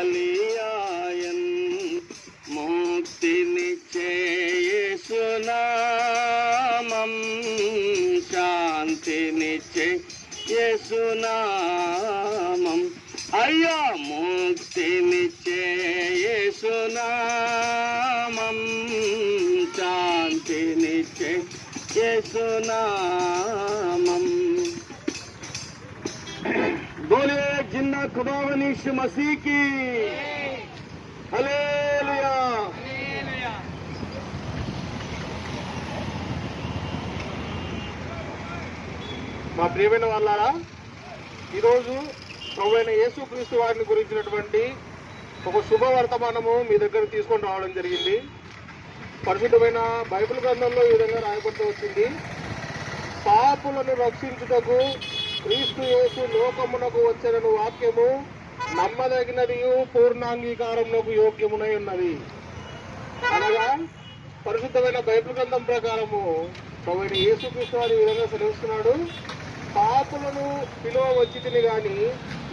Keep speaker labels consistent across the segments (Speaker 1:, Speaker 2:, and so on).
Speaker 1: బలియాయన్ ముక్తినిచ్చే యేసునామం శాంతినిచ్చే యేసునామం అయ్యా ముక్తినిచ్చే యేసునామం శాంతినిచ్చే యేసునామం बोले जिन्ना खुदावंद यीशु मसीह की హల్లెలూయా. మా ప్రియమైన వాళ్ళారా, ఈరోజు ప్రభువైన యేసుక్రీస్తు వారిని గురించినటువంటి ఒక శుభవర్తమానము మీ దగ్గర తీసుకొని రావడం జరిగింది. పరిశుద్ధమైన బైబిల్ గ్రంథంలో ఈ విధంగా రాయబడుతూ వచ్చింది. పాపులను రక్షించుటకు క్రీస్తు యేసు లోకమునకు వచ్చెనను వాక్యము నమ్మదగినదియు పూర్ణాంగీకారమునకు యోగ్యమునై ఉన్నది. అనగా పరిశుద్ధమైన బైబిల్ గ్రంథం ప్రకారము ప్రభువైన యేసుక్రీస్తు వారు ఈ విధంగా సెలవిస్తున్నాడు. పాపులను పిలువ వచ్చితిని గాని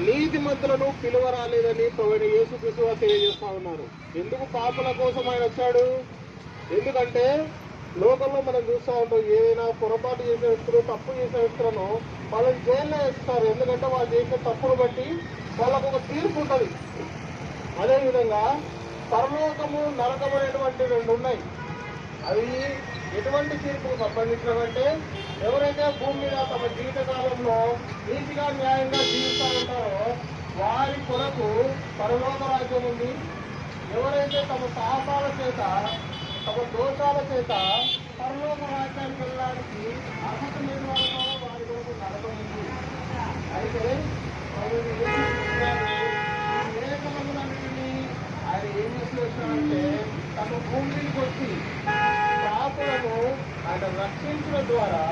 Speaker 1: నీతిమంతులను పిలువ రాలేదని ప్రభువైన యేసుక్రీస్తు వారు తెలియజేస్తా ఉన్నారు. ఎందుకు పాపుల కోసం ఆయన వచ్చాడు? ఎందుకంటే లోకంలో మనం చూస్తూ ఉంటాం, ఏదైనా పొరపాటు చేసే వ్యక్తులు, తప్పు చేసే వ్యక్తులను వాళ్ళని జైల్లో వేస్తారు. ఎందుకంటే వాళ్ళు చేసే తప్పును బట్టి వాళ్ళకు ఒక తీర్పు ఉంటుంది. అదేవిధంగా పరలోకము, నరకము అనేటువంటి రెండు ఉన్నాయి. అవి ఎటువంటి తీర్పుకు సంబంధించినవంటే, ఎవరైతే భూమి మీద తమ జీవితకాలంలో నీతిగా న్యాయంగా జీవిస్తూ ఉంటారో వారి కొరకు పరలోక రాజ్యం ఉంది. ఎవరైతే తమ పాపాల చేత, తమ దోషాల చేత పరలోక రాజ్యానికి వెళ్ళడానికి అర్హత లేని వాళ్ళలో వారి కొరకు నరకం ఉంది. అయితే లేఖనములన్నింటినీ ఆయన ఏం చేస్తున్నారంటే, తమ భూమికి వచ్చి పాపులను ఆయన రక్షించడం ద్వారా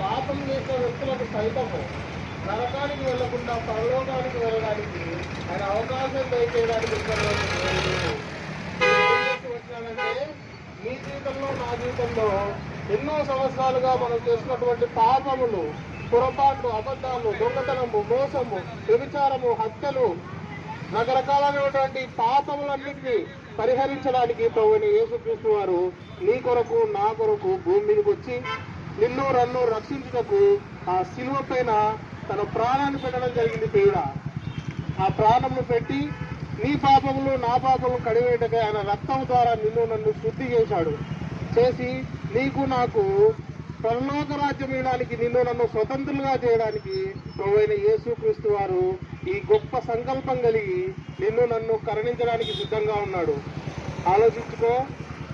Speaker 1: పాపం చేసే వ్యక్తులకు సైతము నరకానికి వెళ్లకుండా పరలోకానికి వెళ్ళడానికి ఆయన అవకాశం దయచేయడానికి వచ్చినాడంటే, మీ జీవితంలో, నా జీవితంలో ఎన్నో సంవత్సరాలుగా మనం చేస్తున్నటువంటి పాపములు, పొరపాట్లు, అబద్ధాలు, దొంగతనము, మోసము, వ్యభిచారము, హత్యలు, రకరకాలైనటువంటి పాపములన్నింటినీ పరిహరించడానికి ప్రభువైన యేసుక్రీస్తు వారు నీ కొరకు, నా కొరకు భూమి మీదకి వచ్చి నిన్ను నన్ను రక్షించుటకు ఆ శిలువ పైన తన ప్రాణాన్ని పెట్టడం జరిగింది. దేవుడా, ఆ ప్రాణమును పెట్టి నీ పాపములు, నా పాపములు కడివేయటకై ఆయన రక్తం ద్వారా నిన్ను నన్ను శుద్ధి చేసి నీకు నాకు పరలోక రాజ్యం ఇవ్వడానికి, నిన్ను నన్ను స్వతంత్రులుగా చేయడానికి ప్రభువైన యేసుక్రీస్తు వారు ఈ గొప్ప సంకల్పం కలిగి నిన్ను నన్ను కరుణించడానికి సిద్ధంగా ఉన్నాడు. ఆలోచించుకో.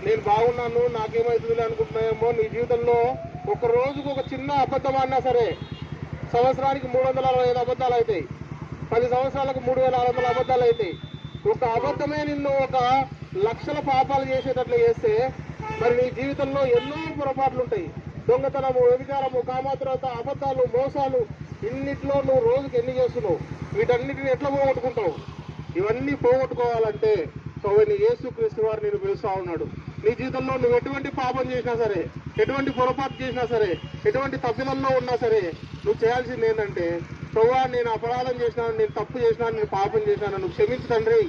Speaker 1: నేను బాగున్నాను, నాకేమవుతుంది అనుకుంటున్నాయేమో. నీ జీవితంలో ఒక రోజుకు ఒక చిన్న అబద్ధం అన్నా సరే సంవత్సరానికి 365 అబద్ధాలు అవుతాయి. 10 సంవత్సరాలకు 3600 అబద్ధాలు అవుతాయి. ఒక అబద్ధమే నిన్ను ఒక లక్షల పాపాలు చేసేటట్లు చేస్తే మరి నీ జీవితంలో ఎన్నో పొరపాట్లు ఉంటాయి. దొంగతనము, వ్యభిచారము, కామాతురత, అబద్ధాలు, మోసాలు, ఇన్నిట్లో నువ్వు రోజుకి ఎన్ని చేస్తున్నావు? వీటన్నిటిని ఎట్లా పోగొట్టుకుంటావు? ఇవన్నీ పోగొట్టుకోవాలంటే ప్రభువైన యేసుక్రీస్తు వారు నేను పిలుస్తూ ఉన్నాడు. నీ జీవితంలో నువ్వు ఎటువంటి పాపం చేసినా సరే, ఎటువంటి పొరపాటు చేసినా సరే, ఎటువంటి తప్పిదంలో ఉన్నా సరే, నువ్వు చేయాల్సింది ఏంటంటే, ప్రభువా నేను అపరాధం చేసినాను, నేను తప్పు చేసినాను, నేను పాపం చేసినాను, నువ్వు క్షమించు తండ్రి.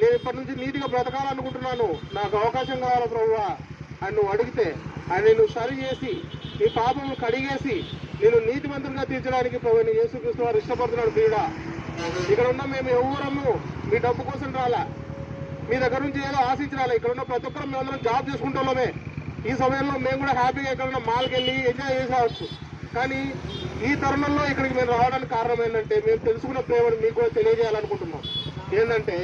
Speaker 1: నేను ఇప్పటి నుంచి నీతిగా బ్రతకాలనుకుంటున్నాను, నాకు అవకాశం కావాలి ప్రభువా అని నువ్వు అడిగితే ఆయన నువ్వు సరి చేసి నీ పాపములు కడిగేసి నేను నీతిమంతులుగా తీర్చడానికి ప్రభువైన యేసుక్రీస్తు వారు ఇష్టపడుతున్నాడు. ప్రియుడా, ఇక్కడ ఉన్న మేము ఎవరము మీ డబ్బు కోసం రాలా, మీ దగ్గర నుంచి ఏదో ఆశించాలి. ఇక్కడ ఉన్న ప్రతి ఒక్కరు మేమందరం జాబ్ చేసుకుంటున్నామే. ఈ సమయంలో మేము కూడా హ్యాపీగా ఎక్కడన్నా మాల్కి వెళ్ళి ఎంజాయ్ చేసి రావచ్చు. కానీ ఈ తరుణంలో ఇక్కడికి మేము రావడానికి కారణం ఏంటంటే, మేము తెలుసుకున్న ప్రేమను మీకు కూడా తెలియజేయాలనుకుంటున్నాం. ఏంటంటే,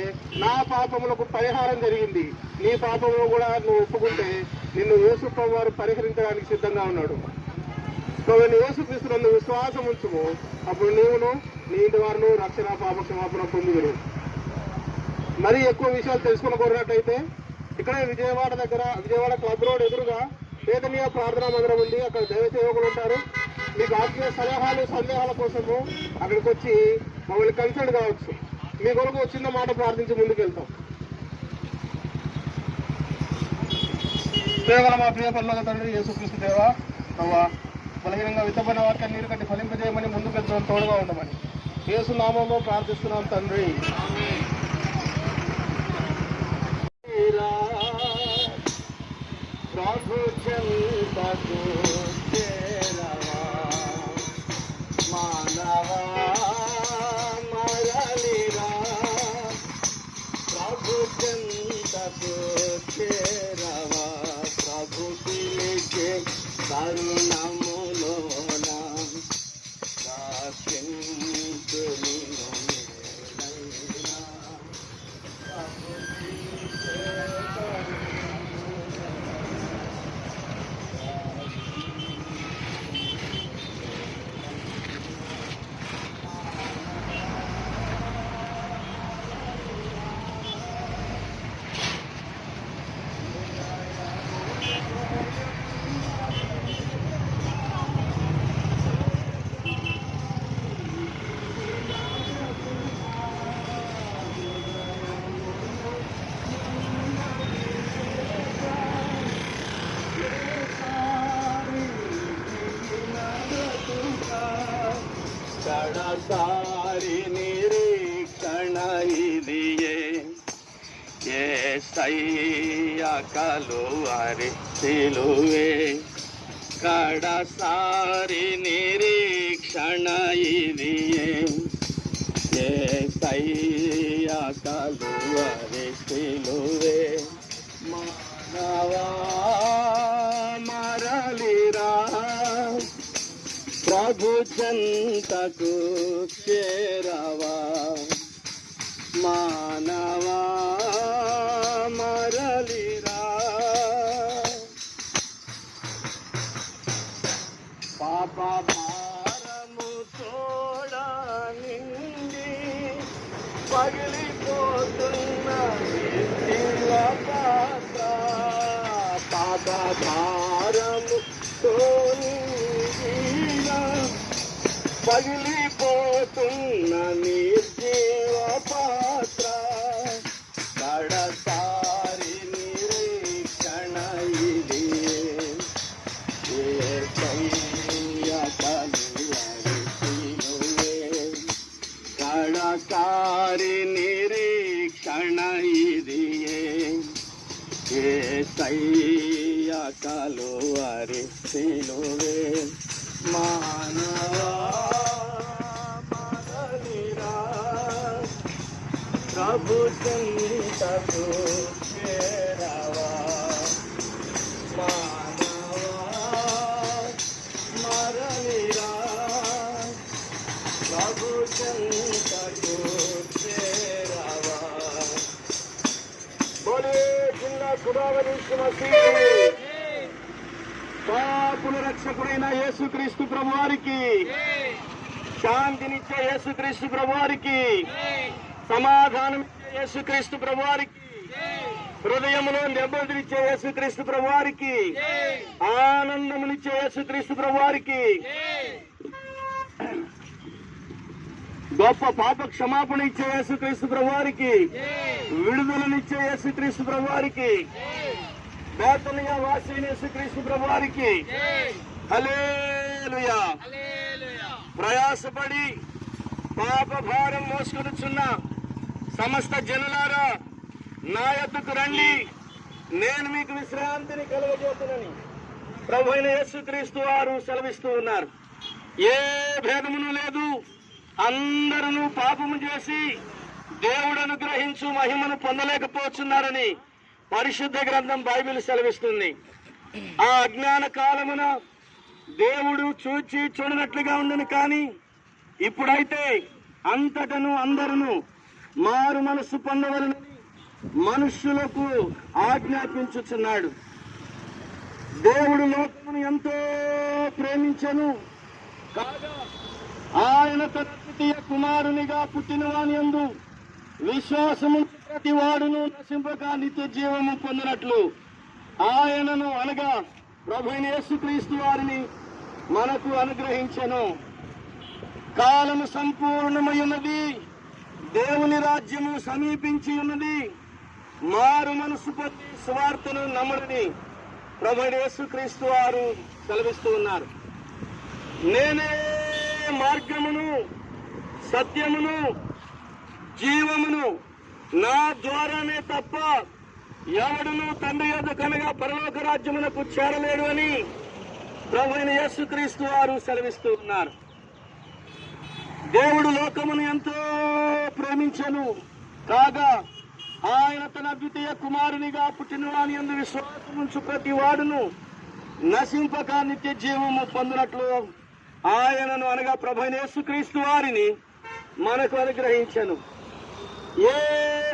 Speaker 1: నా పాపములకు పరిహారం జరిగింది, నీ పాపములు కూడా నువ్వు ఒప్పుకుంటే నిన్ను యేసు ప్రభు వారు పరిహరించడానికి సిద్ధంగా ఉన్నాడు. నువ్వు యేసుక్రీస్తునందు విశ్వాసం ఉంచుము, అప్పుడు నీవును నీ ఇంటి వారును రక్షణ, పాప క్షమాపణ పొందుదురు. మరీ ఎక్కువ విషయాలు తెలుసుకుని కోరినట్టయితే ఇక్కడే విజయవాడ క్లబ్ రోడ్ ఎదురుగా వేదనీయ ప్రార్థనా మందిరం ఉంది. అక్కడ దైవ సేవకులు ఉంటారు. మీకు ఆత్మీయ సలహాలు, సందేహాల కోసము అక్కడికి వచ్చి మమ్మల్ని కన్సల్ట్ కావచ్చు. మీ కొరకు చిన్న మాట ప్రార్థించి ముందుకెళ్తాం. ప్రేమల మా ప్రియ పరలోక తండ్రి యేసుక్రీస్తు దేవా, ప్రభా, బలహీనంగా విత్తబడిన వాక్యాన్ని నీరు కట్టి ఫలింపజేయమని ముందుకెళ్తాం, తోడుగా ఉండమని యేసు నామంలో ప్రార్థిస్తున్నాం తండ్రి.
Speaker 2: చెంతకు చేరవా మానవా మరలిరా ప్రభు చెంతకు చేరవా ప్రభు పిలిచే తరుణములోన దాక్షించు నిన్ను మేలైనా ప్రభు పిలిచే కడసారి నిరీక్షణ ఇదియే యేసయ్య కలువరి సిలువే కడసారి నిరీక్షణ ఇదియే యేసయ్య కలువరి సిలువే మానవా మరలిరా ప్రభు చెంతకు చేరవా మానవా మరలిరా పాప భారము తోడా నిండి పగిలిపోతున్న జీవ పాత్ర పాప భారము పగిలిపోతున్న నిర్జీవ పాత్ర కడసారి నిరీక్షణ ఇది యేసయ్య కలువరి సిలువే కడసారి నిరీక్షణ ఇది యేసయ్య కలువరి సిలువే మానవా మరలిరా ప్రభు చెంతకు చేరవా మానవా మరలిరా ప్రభు చెంతకు చేరవా బోలే జిల్లా కురావరీశ్వర పాపుల రక్షకుడైన యేసుక్రీస్తు ప్రభువారికి శాంతినిచ్చే యేసుక్రీస్తు ప్రభువారికి సమాధానమిచ్చే యేసుక్రీస్తు ప్రభువారికి హృదయములో నెమ్మదినిచ్చే యేసుక్రీస్తు ప్రభువారికి ఆనందమునిచ్చే యేసుక్రీస్తు ప్రభువారికి గొప్ప పాప క్షమాపణ ఇచ్చే యేసుక్రీస్తు ప్రభువారికి విడుదలనిచ్చే యేసుక్రీస్తు ప్రభువారికి బేతనియా వాసిన యేసుక్రీస్తు ప్రభువారికి హల్లెలూయా ప్రయాసపడి పాప భారం మోసుకొనుచున్న సమస్త జనులారా నా యొద్దకు రండి నేను మీకు విశ్రాంతిని కలుగజేతునని ప్రభు అయిన యేసుక్రీస్తు వారు సెలవిస్తూ ఉన్నారు. ఏ భేదమును లేదు, అందరూ పాపము చేసి దేవుడు అనుగ్రహించు మహిమను పొందలేకపోతున్నారని పరిశుద్ధ గ్రంథం బైబిల్ సెలవిస్తుంది. ఆ అజ్ఞాన కాలమున దేవుడు చూచి చూడనట్లుగా ఉండను, కానీ ఇప్పుడైతే అంతటను అందరూ మారు మనస్సు పొందవలనని మనుష్యులకు ఆజ్ఞాపించుచున్నాడు. దేవుడు లోకమును ఎంతో ప్రేమించెను కాగా ఆయన తన ద్వితీయ కుమారునిగా పుట్టిన వాని యందు విశ్వాసము ప్రతి వాడును నశింపక నిత్య జీవము పొందినట్లు ఆయనను అనగా ప్రభువైన యేసుక్రీస్తు వారిని మనకు అనుగ్రహించెను. కాలము సంపూర్ణమై ఉన్నది, దేవుని రాజ్యము సమీపించి ఉన్నది, మారు మనసు పొంది సువార్తను నమ్మడని ప్రభువైన యేసుక్రీస్తు వారు సెలవిస్తూ ఉన్నారు. నేనే మార్గమును సత్యమును జీవమును, నా ద్వారానే తప్ప ఎవడును తండ్రి యొద్దకు అనగా పరలోక రాజ్యమునకు చేరలేడు అని ప్రభువైన యేసుక్రీస్తు వారు సెలవిస్తూ ఉన్నారు. దేవుడు లోకమును ఎంతో ప్రేమించెను కాగా ఆయన తన ద్వితీయ కుమారునిగా పుట్టిన వాని యందు విశ్వాసముంచు ప్రతి వాడును నశింపక నిత్య జీవము పొందినట్లు ఆయనను అనగా ప్రభువైన యేసుక్రీస్తు వారిని మనకు అనుగ్రహించెను. ఏ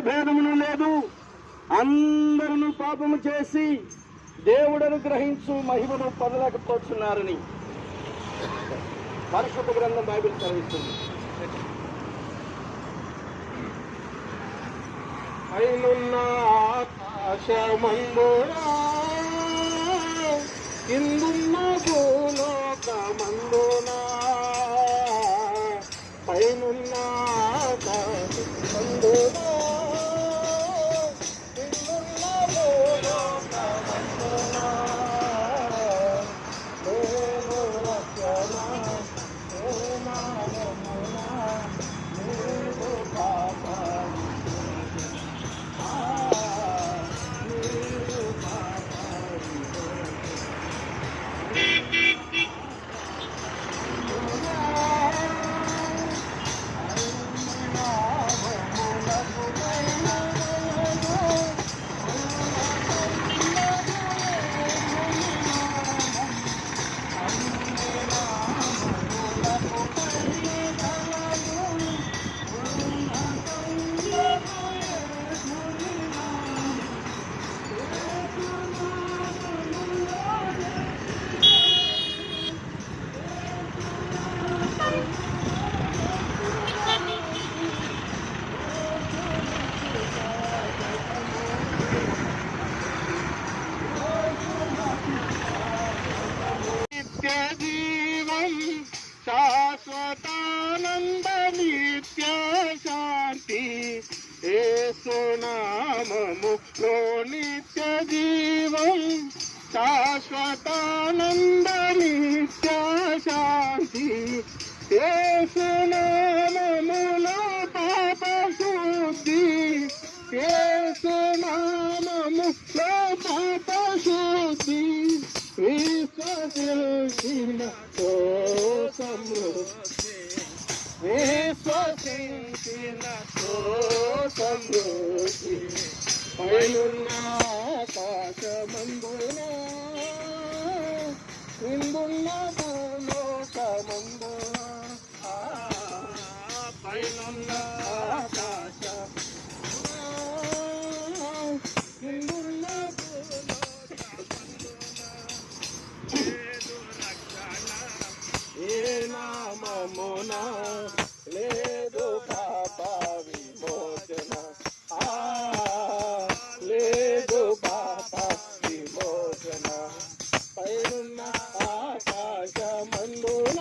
Speaker 2: భేదమును లేదు, అందరూ పాపము చేసి దేవుడు అనుగ్రహించు మహిమను పొందలేకపోతున్నారని పరిశుద్ధ గ్రంథం బైబిల్ సెలవిస్తుంది.
Speaker 1: పైనున్న ఆకాశమందునా కిందున్న భూలోకమందునా పైనున్న ఆకాశమందునా కిందున్న భూలోకమందునా దేవు రక్షణ దేవాలయమునా దేవు పాపము జీవం శాశ్వతానంద నిత్య శాంతి యేసు నామములో నిత్య జీవం శాశ్వతానంద నిత్య శాంతి యేసు నామములో పాప శుద్ధి యేసు నామములో పాప శుద్ధి విశ్వసించిన సమృద్ధి విశ్వసించిన సమృద్ధి పైనున్న ఆకాశమందునా క్రిందున్న భూలోకమందునా పైనున్న ఆకాశం క్రిందున్న ఏ నామమున లేదు పాప విమోచన లేదు పాప విమోచన పైనున్న ఆకాశమందున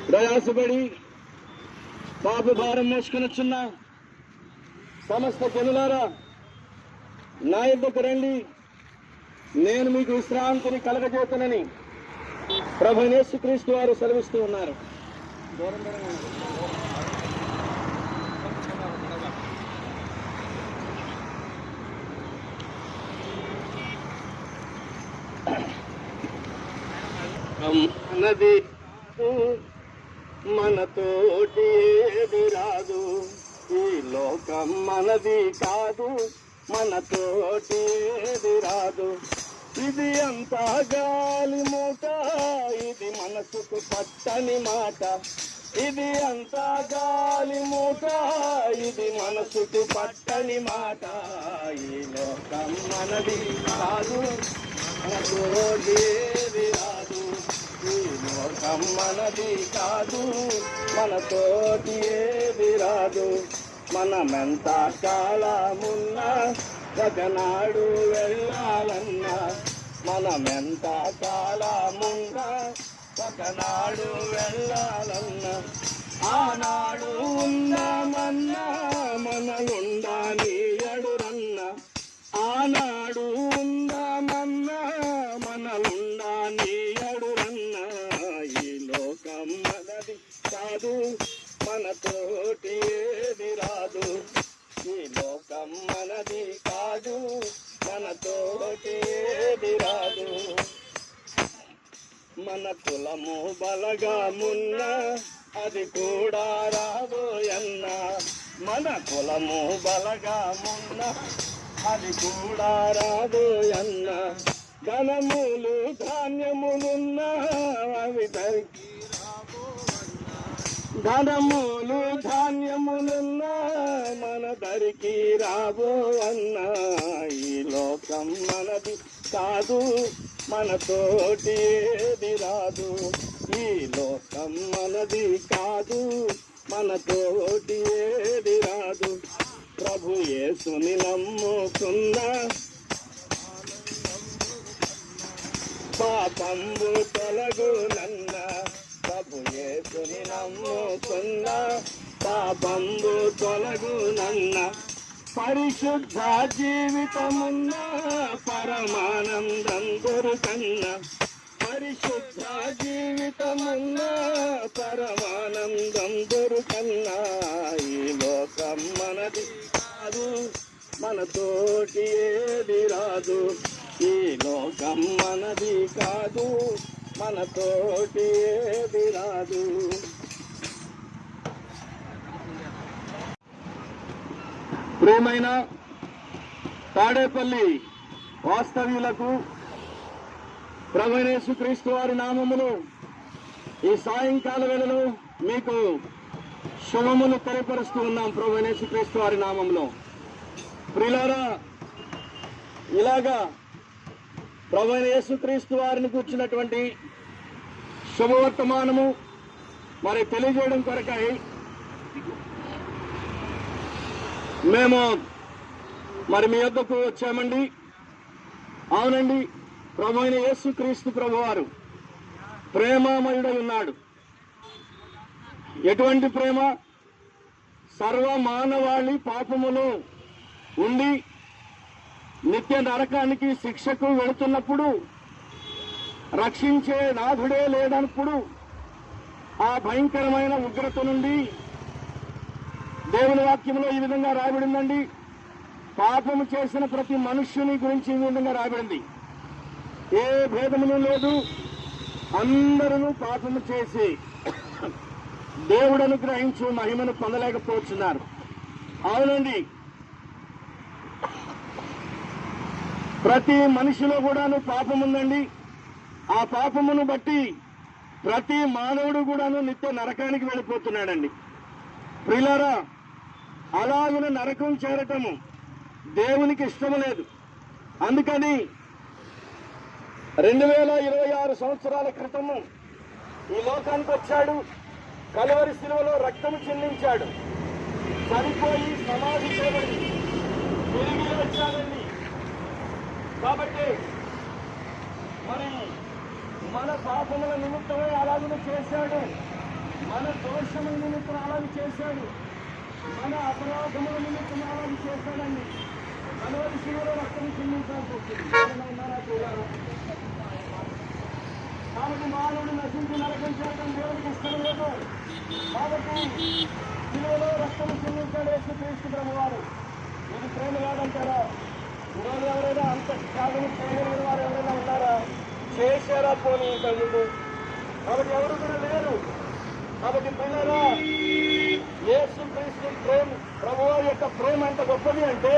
Speaker 1: ప్రయాసపడి పాప భారం మోసుకొనొచ్చున్న సమస్త జనులారా నా యొద్దకు రండి, నేను మీకు విశ్రాంతిని కలగజేతనని ప్రభువైన యేసుక్రీస్తు వారు సెలవిస్తూ ఉన్నారు. మనది మనతోటి ఏది రాదు, ఈ లోకం మనది కాదు, మనతోటి ఏది రాదు. ఇది అంతా గాలి మూట, ఇది మనసుకు పట్టని మాట. ఇది అంతా గాలి మూట, ఇది మనసుకు పట్టని మాట. ఈ లోకం మనది కాదు, మనతోటి ఏది రాదు. ఈ లోకం మనది కాదు, మనతోటి ఏది రాదు. మనమెంత కాలమున్నా ఒకనాడు వెళ్ళాలన్నా, మనమెంత కాలమున్నా ఒకనాడు వెళ్ళాలన్నా. ఆనాడు ఉందామన్నా మనలుండానీయడురన్నా, ఆనాడు ఉందామన్నా మనలుండానీయడురన్నా. ఈ లోకం మనది కాదు, మనతోటి ఏది రాదు.
Speaker 2: ఈ లోకం మనది కాదు, మనతోటి ఏది రాదు. మన కులము బలగమున్న అది కూడా రాబోయన్న. మన కులము బలగమున్న అది కూడా రాబోయన్న. ధనములు ధాన్యములున్న అవి దరికి ధనములు ధాన్యములున్న మన దరికి రాబో అన్న. ఈ లోకం మనది కాదు, మనతోటి ఏది రాదు. ఈ లోకం మనది కాదు, మనతోటి ఏది రాదు. ప్రభు యేసుని నమ్ముకున్న పాపంబు తొలగునన్న. ప్రభు యేసుని నమ్ముకున్న పాపంబు తొలగునన్న. పరిశుద్ధ జీవితమున్న పరమానందం దొరుకన్న. పరిశుద్ధ జీవితమున్న పరమానందం దొరుకన్న. ఈ లోకం మనది కాదు, మనతోటి ఏది రాదు. ఈ లోకం మనది కాదు, మనతోటి ఏది రాదు. ప్రియమైన తాడేపల్లి వాస్తవ్యులకు ప్రభువైన యేసుక్రీస్తు వారి నామమును ఈ సాయంకాల వేళలో మీకు శుభములు తెలియపరుస్తూ ఉన్నాం. ప్రభువైన యేసుక్రీస్తు వారి నామములో ప్రియులారా, ఇలాగా ప్రభువైన యేసుక్రీస్తు వారిని కూర్చున్నటువంటి శుభవర్తమానము మరి తెలియజేయడం కొరకై మేము మరి మీ వద్దకు వచ్చామండి. అవునండి, ప్రభువైన యేసుక్రీస్తు ప్రభువారు ప్రేమామయుడై ఉన్నాడు. ఎటువంటి ప్రేమ? సర్వ మానవాళి పాపములు ఉండి నిత్య నరకానికి శిక్షకు వెళుతున్నప్పుడు రక్షించే నాథుడే లేదన్నప్పుడు ఆ భయంకరమైన ఉగ్రత నుండి దేవుని వాక్యంలో ఈ విధంగా రాయబడిందండి. పాపము చేసిన ప్రతి మనుష్యుని గురించి ఈ విధంగా రాయబడింది. ఏ భేదమును లేదు, అందరూ పాపము చేసి దేవుడు అనుగ్రహించు మహిమను పొందలేకపోతున్నారు. అవునండి, ప్రతి మనిషిలో కూడాను పాపం ఉందండి. ఆ పాపమును బట్టి ప్రతి మానవుడు కూడాను నిత్య నరకానికి వెళ్ళిపోతున్నాడండి. ప్రియులారా, అలాగున నరకం చేరటము దేవునికి ఇష్టం లేదు. అందుకని 2026 సంవత్సరాల క్రితము ఈ లోకానికి వచ్చాడు. కలువరి శిలువలో రక్తము చెల్లించాడు. చనిపోయి సమాధి చేయబడి తిరిగి వచ్చాడండి. కాబట్టి మరి మన పాపముల నిమిత్తమే అలాగనే చేశాడు. మన దోషముల నిమిత్తం అలాగే చేశాడు. మన అపరాధముల నిమిత్తం అలాగే చేశాడండి. కలువరి శిలువలో రక్తం చెల్లించాల్సి వచ్చింది. కాబట్టి మానవుడు నశించి నరకం చేయడం దేవుడికి ఇష్టం లేదు. కాబట్టి శిలువలో రక్తం చెల్లించాడు యేసుక్రీస్తు ప్రభువారు. ఇది ప్రేమ కాదంటారా? ఈరోజు ఎవరైనా అంత త్యాగం చేయగలిగిన వారు ఎవరైనా ఉన్నారా? చేశారా పోనీ ఇంతకుముందు? కాబట్టి ఎవరు కూడా లేరు. కాబట్టి పిల్లరా, యేసుక్రీస్తు ప్రేమ ప్రభువారి యొక్క ప్రేమ ఎంత గొప్పది అంటే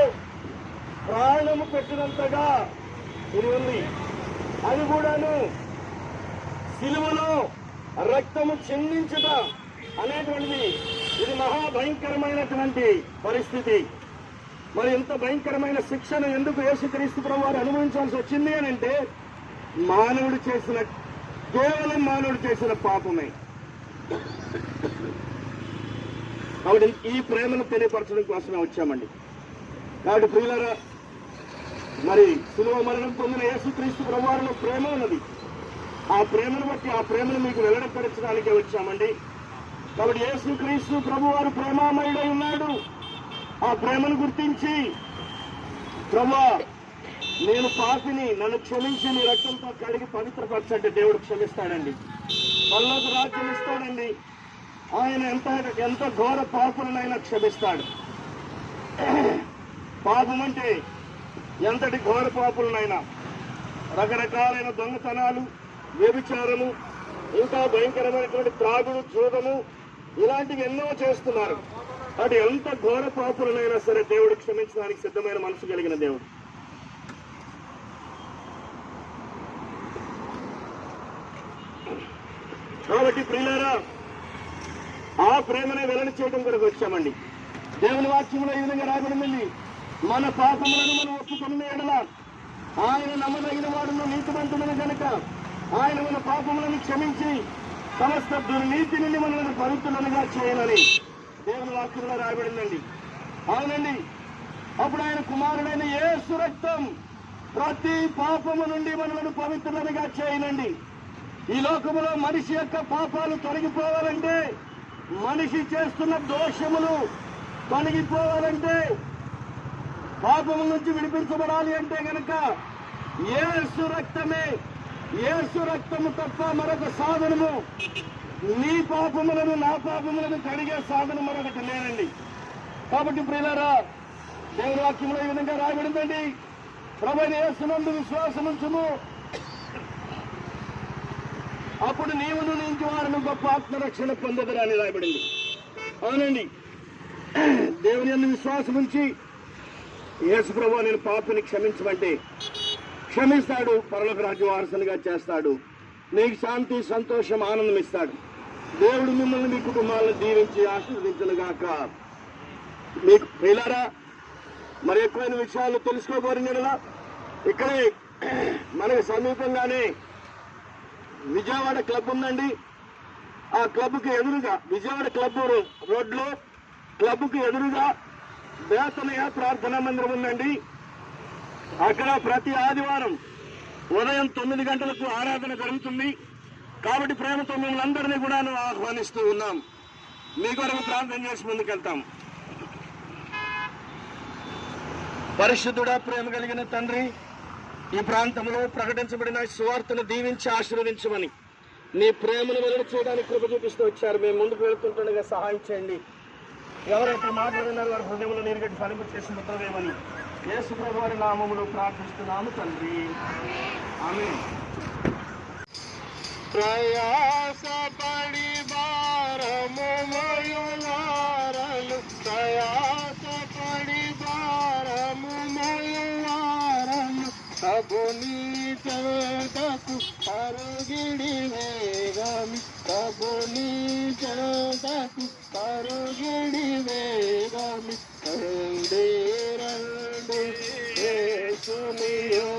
Speaker 2: ప్రాణము పెట్టినంతగా ఇది ఉంది. అది కూడాను సిలువలో రక్తము చిందించుట అనేటువంటిది ఇది మహాభయంకరమైనటువంటి పరిస్థితి. మరి ఇంత భయంకరమైన శిక్షను ఎందుకు యేసుక్రీస్తు ప్రభువారు అనుభవించాల్సి వచ్చింది అని అంటే కేవలం మానవుడు చేసిన పాపమే. కాబట్టి ఈ ప్రేమను తెలియపరచడం కోసమే వచ్చామండి. కాబట్టి ప్రియులారా, మరి శిలువ మరణం పొందిన యేసుక్రీస్తు ప్రభువారిలో ప్రేమ ఉన్నది. ఆ ప్రేమను బట్టి ఆ ప్రేమను మీకు వెల్లడిపరచడానికే వచ్చామండి. కాబట్టి యేసుక్రీస్తు ప్రభువారు ప్రేమామయుడై ఉన్నాడు. ఆ ప్రేమను గుర్తించి, ప్రభువా నేను పాపిని, నన్ను క్షమించి నీ రక్తంతో కడిగి పవిత్రపరచంటే దేవుడు క్షమిస్తాడండి. పరలోక రాజ్యం ఇస్తాడండి. ఆయన ఎంత ఘోర పాపులనైనా క్షమిస్తాడు. పాపం అంటే ఎంతటి ఘోర పాపులనైనా రకరకాలైన దొంగతనాలు, వ్యభిచారము, ఇంకా భయంకరమైనటువంటి త్రాగుడు, జూదము ఇలాంటివి ఎన్నో చేస్తున్నారు. అటు ఎంత ఘోర పాపులనైనా సరే దేవుడు క్షమించడానికి సిద్ధమైన మనసు కలిగిన దేవుడు. కాబట్టి ప్రియులారా, ఆ ప్రేమనే వెల్లడి చేయడం కొరకు వచ్చామండి. దేవుని వాక్యంలో ఈ విధంగా రాబడిందండి, మన పాపములను మనం ఒప్పుకున్న ఎడల ఆయన నమ్మదగిన వాడును నీతిమంతులను కనుక ఆయన మన పాపములను క్షమించి సమస్త దుర్నీతి నుండి మనల్ని పవిత్రులుగా చేయాలని దేవుని వాక్యంలో రాబడిందండి. అవునండి, అప్పుడు ఆయన కుమారుడైన యేసు రక్తం ప్రతి పాపము నుండి మనల్ని పవిత్రులుగా చేయనండి. ఈ లోకములో మనిషి యొక్క పాపాలు తొలగిపోవాలంటే, మనిషి చేస్తున్న దోషములు తొలగిపోవాలంటే, పాపముల నుంచి విడిపించబడాలి అంటే గనక యేసు రక్తమే, యేసు రక్తము తప్ప మరొక సాధనము, నీ పాపములను నా పాపములను కడిగే సాధనం మరొకటి లేనండి. కాబట్టి ప్రియులారా, దేవుని వాక్యంలో ఈ విధంగా రాయబడిందండి, ప్రభువైన యేసునందు విశ్వాసముంచుము, అప్పుడు నీవును నీ ఇంటి వారిని గొప్ప ఆత్మరక్షణ పొందదురు అని రాయబడింది. అవునండి, దేవుని యందు విశ్వాసం ఉంచి యేసు ప్రభువా నేను పాపిని క్షమించమంటే క్షమిస్తాడు, పరలోక రాజ్య వారసునిగా చేస్తాడు, నీకు శాంతి, సంతోషం, ఆనందం ఇస్తాడు. దేవుడు మిమ్మల్ని మీ కుటుంబాలను దీవించి ఆశీర్వదించునుగాక. మీకు ప్రియులారా, మరి ఎక్కువైన విషయాలు తెలుసుకోబోరినలా ఇక్కడే మనకి సమీపంగానే విజయవాడ క్లబ్ ఉందండి. ఆ క్లబ్కి ఎదురుగా, విజయవాడ క్లబ్ రోడ్లో క్లబ్కి ఎదురుగా బేతనయ ప్రార్థనా మందిరం ఉందండి. అక్కడ ప్రతి ఆదివారం ఉదయం 9 గంటలకు ఆరాధన జరుగుతుంది. కాబట్టి ప్రేమతో మిమ్మల్ని అందరినీ కూడా ఆహ్వానిస్తూ ఉన్నాం. మీ కొరకు ప్రార్థన చేసి ముందుకెళ్తాం. పరిశుద్ధుడా, ప్రేమ కలిగిన తండ్రి, ఈ ప్రాంతంలో ప్రకటించబడిన సువార్తను దీవించి ఆశీర్వదించమని నీ ప్రేమను వెల్లడి చేయడానికి కృప చూపిస్తూ వచ్చారు. మేము ముందుకు వెళుతుంటుండగా సహాయం చేయండి. ఎవరైతే మాట్లాడినారో వారి హృదయంలో నీరుగడ్డి ఫలింపు చేసి ముద్రవేమని యేసు ప్రభువు వారి నామములో ప్రార్థిస్తున్నాము తండ్రి, ఆమేన్.
Speaker 1: ప్రయాసపడి భారము మోయువారలు, ప్రయాసపడి భారము మోయువారలు, ప్రభుని చెంతకు పరుగిడి వేగమి, ప్రభుని చెంతకు పరుగిడి వేగమి. రండి రండి యేసునియో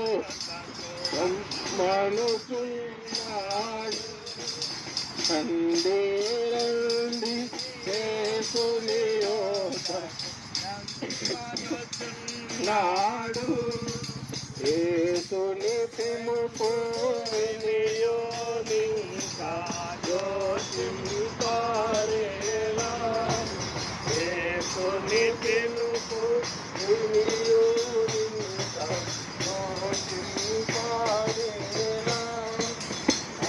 Speaker 1: మనుచున్నాడు, రండి రండి యేసునియో నాడు, యేసుని పిలుపు వినియో నింకా యోచింపారేలా, యేసుని పిలుపు వినియో నింకా యోచింపారేలా.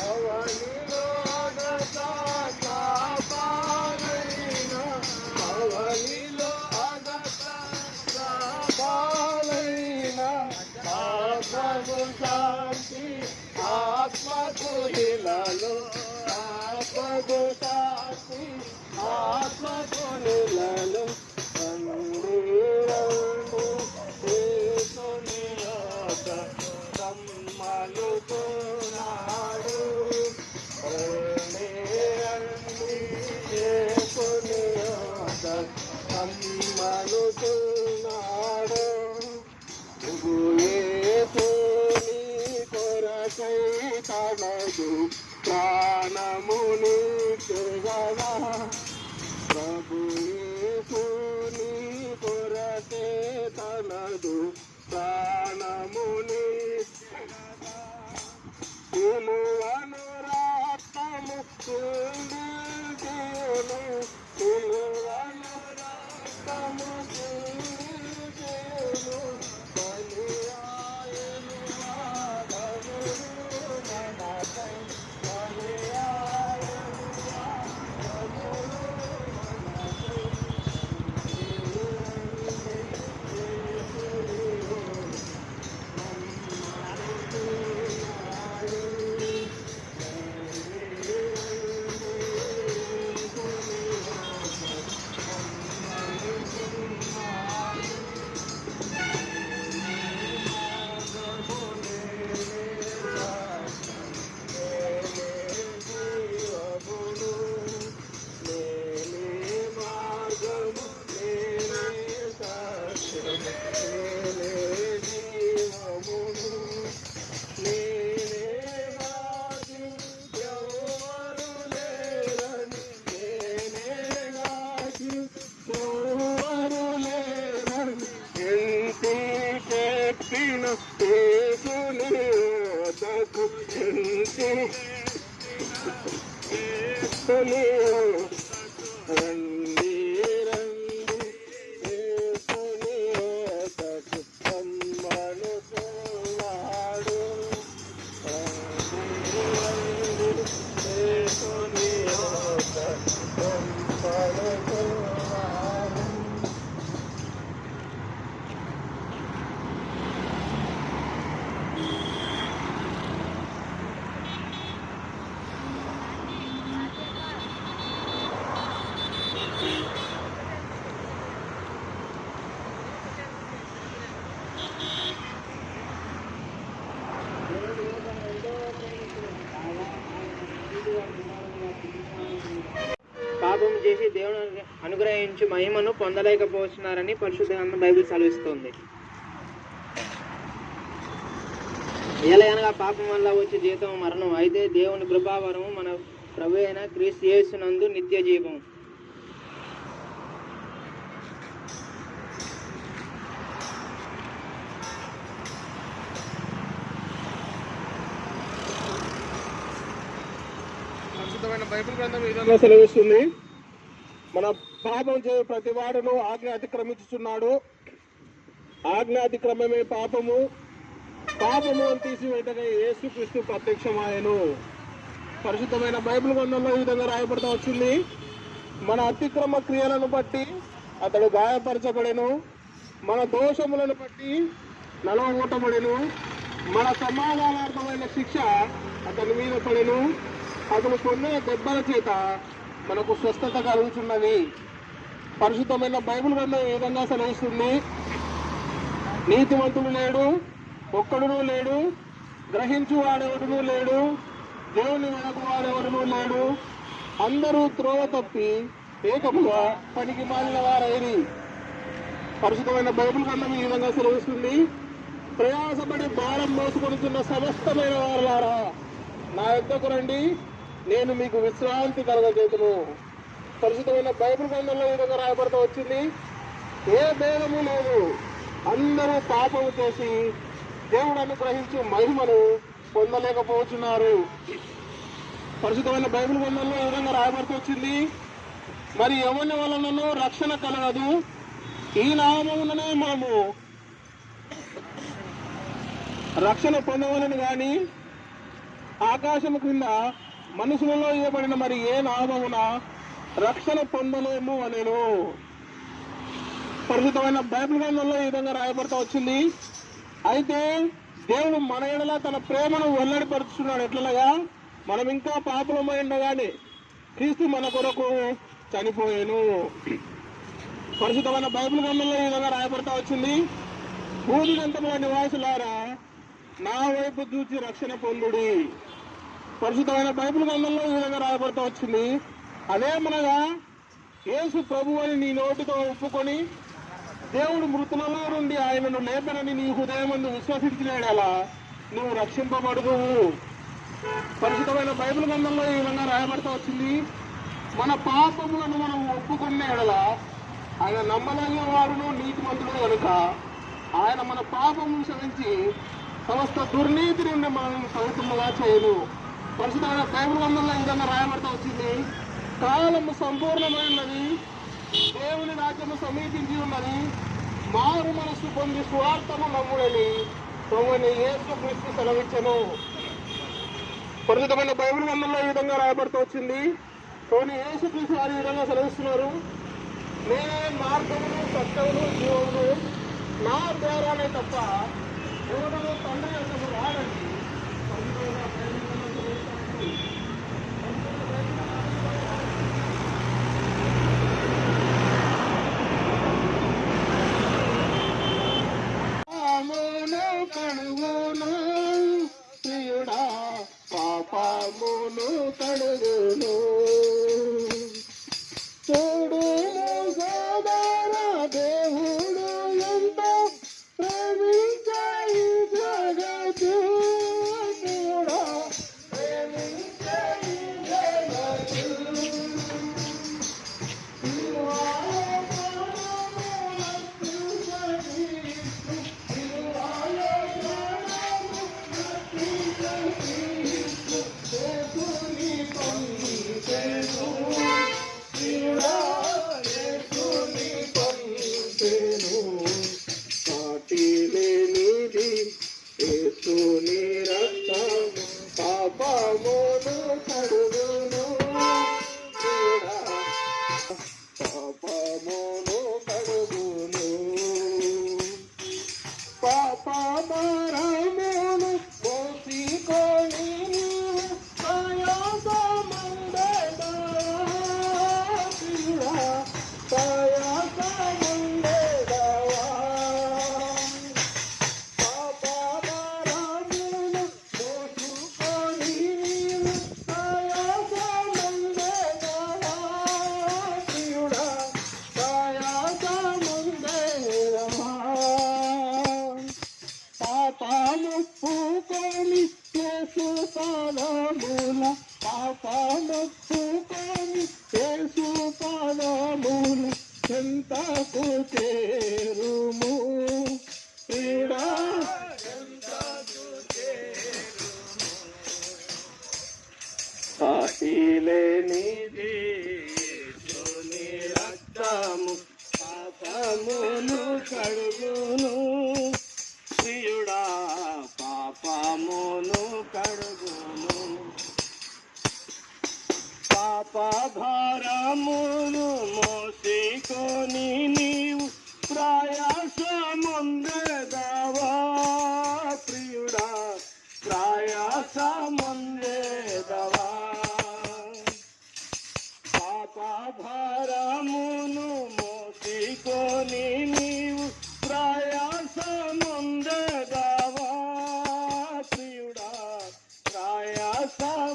Speaker 1: అవనిలో అగతాపాలైనా, అవనిలో అగతాపాలైనా, ఆత్మకు శాంతి, ఆత్మకు నిలలో, ఆత్మకు శాంతి, ఆత్మకు నిలలో. రండి రండి యేసుని యొద్ద సమ్మలుతున్నాడు, రండి రండి యేసుని యొద్ద సమ్మలుతున్నాడు. యేసుని కొరకై తనదు ప్రాణముని చెగవా, ప్రభు యేసుని కొరకే తనదు ప్రాణముని సిలువను రక్తము చిందించెను, సిలువను రక్తము చిందించెను, బలియాయను మాధవుడు మనకై, బలియాయను మాధవుడు మనకై. రండి రండి యేసుని ఓటకు రమ్మనుచున్నాడు. రండి యేసుని ఓటకు రమ్మనుచున్నాడు.
Speaker 3: పాపం చేసి దేవుని అనుగ్రహించి మహిమను పొందలేకపోతున్నారని పరిశుద్ధ గ్రంథం బైబిల్ సెలవిస్తుంది. ఏలయనగా పాపం వల్ల వచ్చే జీతం మరణం, అయితే దేవుని కృపావరము మన ప్రభు అయిన క్రీస్తు యేసునందు నిత్య జీవం.
Speaker 1: పరిశుద్ధమైన బైబిల్ గ్రంథం ఈ విధంగా సెలవిస్తుంది. మన పాపం చేయ ప్రతి వాడును ఆజ్ఞ అతిక్రమించుచున్నాడు. ఆజ్ఞ అతిక్రమమే పాపము, పాపము అని తీసివేయటగా యేసుక్రీస్తు ప్రత్యక్షమాయెను. పరిశుద్ధమైన బైబిల్ గ్రంథంలో ఈ విధంగా రాయబడతా వచ్చింది. మన అతిక్రమ క్రియలను బట్టి అతడు గాయపరచబడెను, మన దోషములను బట్టి నలగొట్టబడెను, మన సమాధానార్థమైన శిక్ష అతని మీద పడెను, అతను పొందిన దెబ్బల చేత మనకు స్వస్థత కలుగుతున్నది. పరిశుద్ధమైన బైబిల్ గ్రంథం ఈ విధంగా సెలవిస్తుంది. నీతివంతుడు లేడు, ఒక్కడునూ లేడు, గ్రహించు వాడెవడునూ లేడు, దేవుని వెనక వాడెవడునూ లేడు, అందరూ త్రోవ తప్పి ఏకముగా పనికి మాలిన వారైరి. పరిశుద్ధమైన బైబిల్ గ్రంథం ఈ విధంగా సెలవిస్తుంది. ప్రయాసపడి భారం మోసుకొనుచున్న సమస్తమైన వారులారా నా యొద్దకు రండి, నేను మీకు విశ్రాంతి కలగజేతును. పరిశుద్ధమైన బైబిల్ గ్రంథంలో ఈ విధంగా రాయబడుతూ వచ్చింది. ఏ భేదము లేదు, అందరూ పాపము చేసి దేవుడు అనుగ్రహించి మహిమను పొందలేకపోతున్నారు. పరిశుద్ధమైన బైబిల్ గ్రంథంలో ఈ విధంగా రాయబడుతూ వచ్చింది. మరి ఎవరి వలనను రక్షణ కలగదు, ఈ నామముననే మనము రక్షణ పొందవలని గాని ఆకాశము క్రింద మనుషులలో ఇవ్వబడిన మరి ఏ నామమున రక్షణ పొందలేము అనేను. పరిశుద్ధమైన బైబిల్ గ్రంథంలో ఈ విధంగా రాయబడుతూ వచ్చింది. అయితే దేవుడు మన ఎడల తన ప్రేమను వెల్లడిపరుచున్నాడు. ఎట్లనగా మనం ఇంకా పాపలమై ఉండగానే క్రీస్తు మన కొరకు చనిపోయాను. పరిశుద్ధమైన బైబిల్ గ్రంథంలో ఈ విధంగా రాయబడుతూ వచ్చింది. భూదిగంతముల నివాసులారా నా వైపు చూచి రక్షణ పొందుడి. పరిశుద్ధమైన బైబిల్ గ్రంథంలో ఈ విధంగా రాయబడుతూ వచ్చింది. అదేమనగా యేసు ప్రభు అని నీ నోటితో ఒప్పుకొని దేవుడు మృతులలో నుండి ఆయనను లేపనని నీ హృదయమందు విశ్వసించినాడలా నువ్వు రక్షింపబడుదువు. పరిశుద్ధమైన బైబిల్ గ్రంథంలో ఈ విధంగా రాయబడుతూ వచ్చింది. మన పాపములను మనం ఒప్పుకున్న ఎడల ఆయన నమ్మదగిన వాడును నీతిమంతుడు కనుక ఆయన మన పాపమును క్షమించి సమస్త దుర్నీతి నుండి మనం పవిత్రులుగా చేయను. పరిశుద్ధమైన బైబిల్ గ్రంథంలో ఈ విధంగా రాయబడుతూ వచ్చింది. కాలము సంపూర్ణమైనది, దేవుని రాజ్యము సమీపించి ఉన్నది, మారు మనస్సు పొంది స్వార్థము నమ్ముడని ప్రభువైన యేసుక్రీస్తు సెలవిచ్చెను. పరిశుద్ధమైన బైబిల్ గ్రంథంలో ఈ విధంగా రాయబడుతూ వచ్చింది. కానీ యేసుక్రీస్తు వారు ఈ విధంగా సెలవిస్తున్నారు. నేనే మార్గమును సత్యమును జీవమును, నా ద్వారానే తప్ప ఎవరు తండ్రి యొద్దకు రాడండి. కడుగును ప్రియుడా, పాపమును కడుగును. చూడు సోదర, దేవుడు ఎంతో ప్రేమించాయి జగత్తు. ప్రియుడా, ప్రేమించాయి జగత్తు. పాపమును కడుగును ప్రియుడా పాపమును కడుగును పాపభారమును మోసికొని ప్రయాసముండెదా ప్రియుడా ప్రయాసముండెదవా పాపభారమును మోసుకొని ప్రయాసముండెదవా ప్రియుడా ప్రయాసముండెదవా పాపముప్పుకొని యేసు పాదముల పాపముప్పుకొని యేసు పాదముల చెంతకు చేరుము ప్రియుడా సాటిలేనిది యేసుని రక్తము పాపమును కడుగును ప్రియుడా పాపమును కడుగును పాపభారమును మోసికొని నీవు ప్రయాసముందెదవా ప్రియుడా ప్రయాసముందెదవా పాపభారమును మోసికొని నీవు ప్రయాసముందెదవా ప్రియుడా ప్రయాసముందెదవా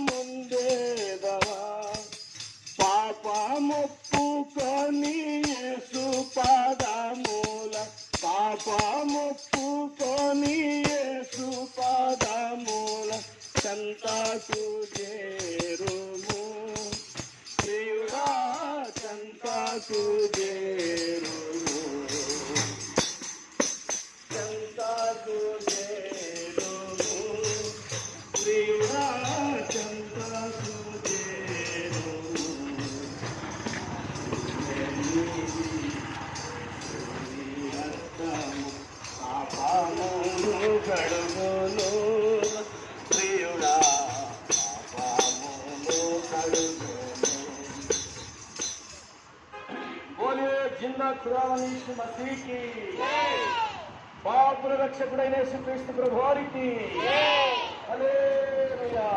Speaker 1: పాపముప్పుకొని యేసు పాదముల పాపముప్పుకొని యేసు పాదముల చెంతకు చేరుము ప్రియుడా చెంతకు చేరుము చెంతకు చేరుము ప్రియుడా చెంతకు చేరుము పాపమును కడుగును ప్రియుడా పాపమును కడుగును బోలియే జిందా ఖుదావని యీశు మసీహ్కి పాపుల రక్షకుడైన యేసుక్రీస్తు ప్రభువారికి హల్లెలూయా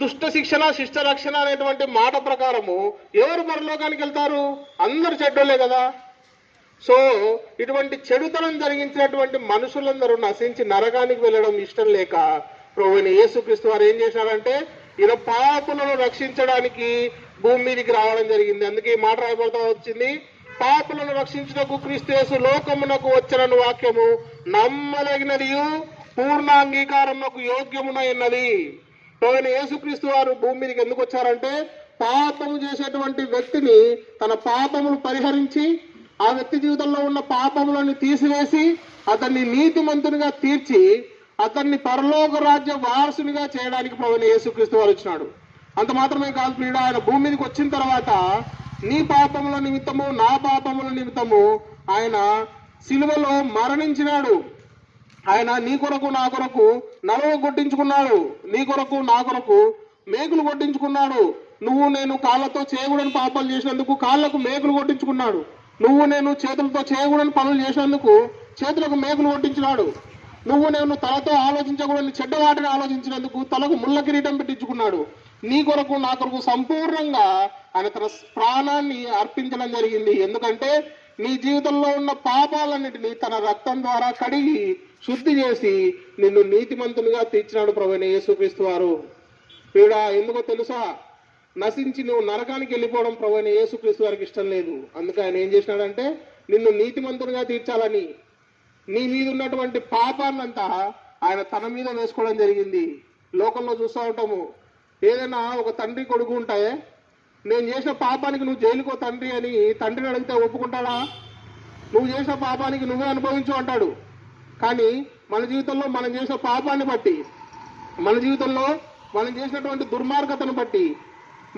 Speaker 1: దుష్ట శిక్షణ శిష్ట రక్షణ అనేటువంటి మాట ప్రకారము ఎవరు పరలోకానికి వెళ్తారు? అందరు చెడ్డోళ్ళే కదా. సో ఇటువంటి చెడుతనం జరిగించినటువంటి మనుషులందరూ నశించి నరకానికి వెళ్ళడం ఇష్టం లేక ప్రభువైన యేసుక్రీస్తు వారు ఏం చేశారంటే ఈయన పాపులను రక్షించడానికి భూమి మీదకి రావడం జరిగింది. అందుకే ఈ మాట రాయబడతా వచ్చింది, పాపులను రక్షించుటకు క్రీస్తు యేసు లోకమునకు వచ్చిన వాక్యము నమ్మదగినదియు పూర్ణ అంగీకారమునకు యోగ్యమునైనది. ప్రభువైన యేసుక్రీస్తు వారు భూమి మీదకి ఎందుకు వచ్చారంటే పాపము చేసేటువంటి వ్యక్తిని తన పాపములు పరిహరించి ఆ వ్యక్తి జీవితంలో ఉన్న పాపములను తీసివేసి అతన్ని నీతిమంతునిగా తీర్చి అతన్ని పరలోక రాజ్య వారసునిగా చేయడానికి ప్రభువైన యేసుక్రీస్తు వారు వచ్చినాడు. అంత మాత్రమే కాదు ప్రియుడా, ఆయన భూమి మీదకి వచ్చిన తర్వాత నీ పాపముల నిమిత్తము నా పాపముల నిమిత్తము ఆయన సిలువలో మరణించినాడు. ఆయన నీ కొరకు నా కొరకు నలువ కొట్టించుకున్నాడు, నీ కొరకు నా కొరకు మేకులు కొట్టించుకున్నాడు. నువ్వు నేను కాళ్ళతో చేయకూడని పాపాలు చేసినందుకు కాళ్ళకు మేకులు కొట్టించుకున్నాడు. నువ్వు నేను చేతులతో చేయకూడని పనులు చేసినందుకు చేతులకు మేకులు కొట్టించినాడు. నువ్వు నేను తలతో ఆలోచించకూడని చెడ్డ వాటిని ఆలోచించినందుకు తలకు ముళ్ళ కిరీటం పెట్టించుకున్నాడు. నీ కొరకు నా కొరకు సంపూర్ణంగా ఆయన తన ప్రాణాన్ని అర్పించడం జరిగింది. ఎందుకంటే నీ జీవితంలో ఉన్న పాపాలన్నిటినీ తన రక్తం ద్వారా కడిగి శుద్ధి చేసి నిన్ను నీతిమంతునిగా తీర్చినాడు ప్రభువైన యేసుక్రీస్తు వారు. ప్రియుడా, ఎందుకో తెలుసా, నశించి నువ్వు నరకానికి వెళ్ళిపోవడం ప్రభువైన యేసుక్రీస్తు వారికి ఇష్టం లేదు. అందుకే ఆయన ఏం చేసినాడంటే నిన్ను నీతిమంతునిగా తీర్చాలని నీ మీద ఉన్నటువంటి పాపాన్నంతా ఆయన తన మీద వేసుకోవడం జరిగింది. లోకంలో చూస్తూ ఉంటాము, ఏదైనా ఒక తండ్రి కొడుకు ఉంటాయే, నేను చేసిన పాపానికి నువ్వు జైలుకో తండ్రి అని తండ్రిని అడిగితే ఒప్పుకుంటాడా? నువ్వు చేసిన పాపానికి నువ్వే అనుభవించు అంటాడు. కానీ మన జీవితంలో మనం చేసిన పాపాన్ని బట్టి, మన జీవితంలో మనం చేసినటువంటి దుర్మార్గతను బట్టి,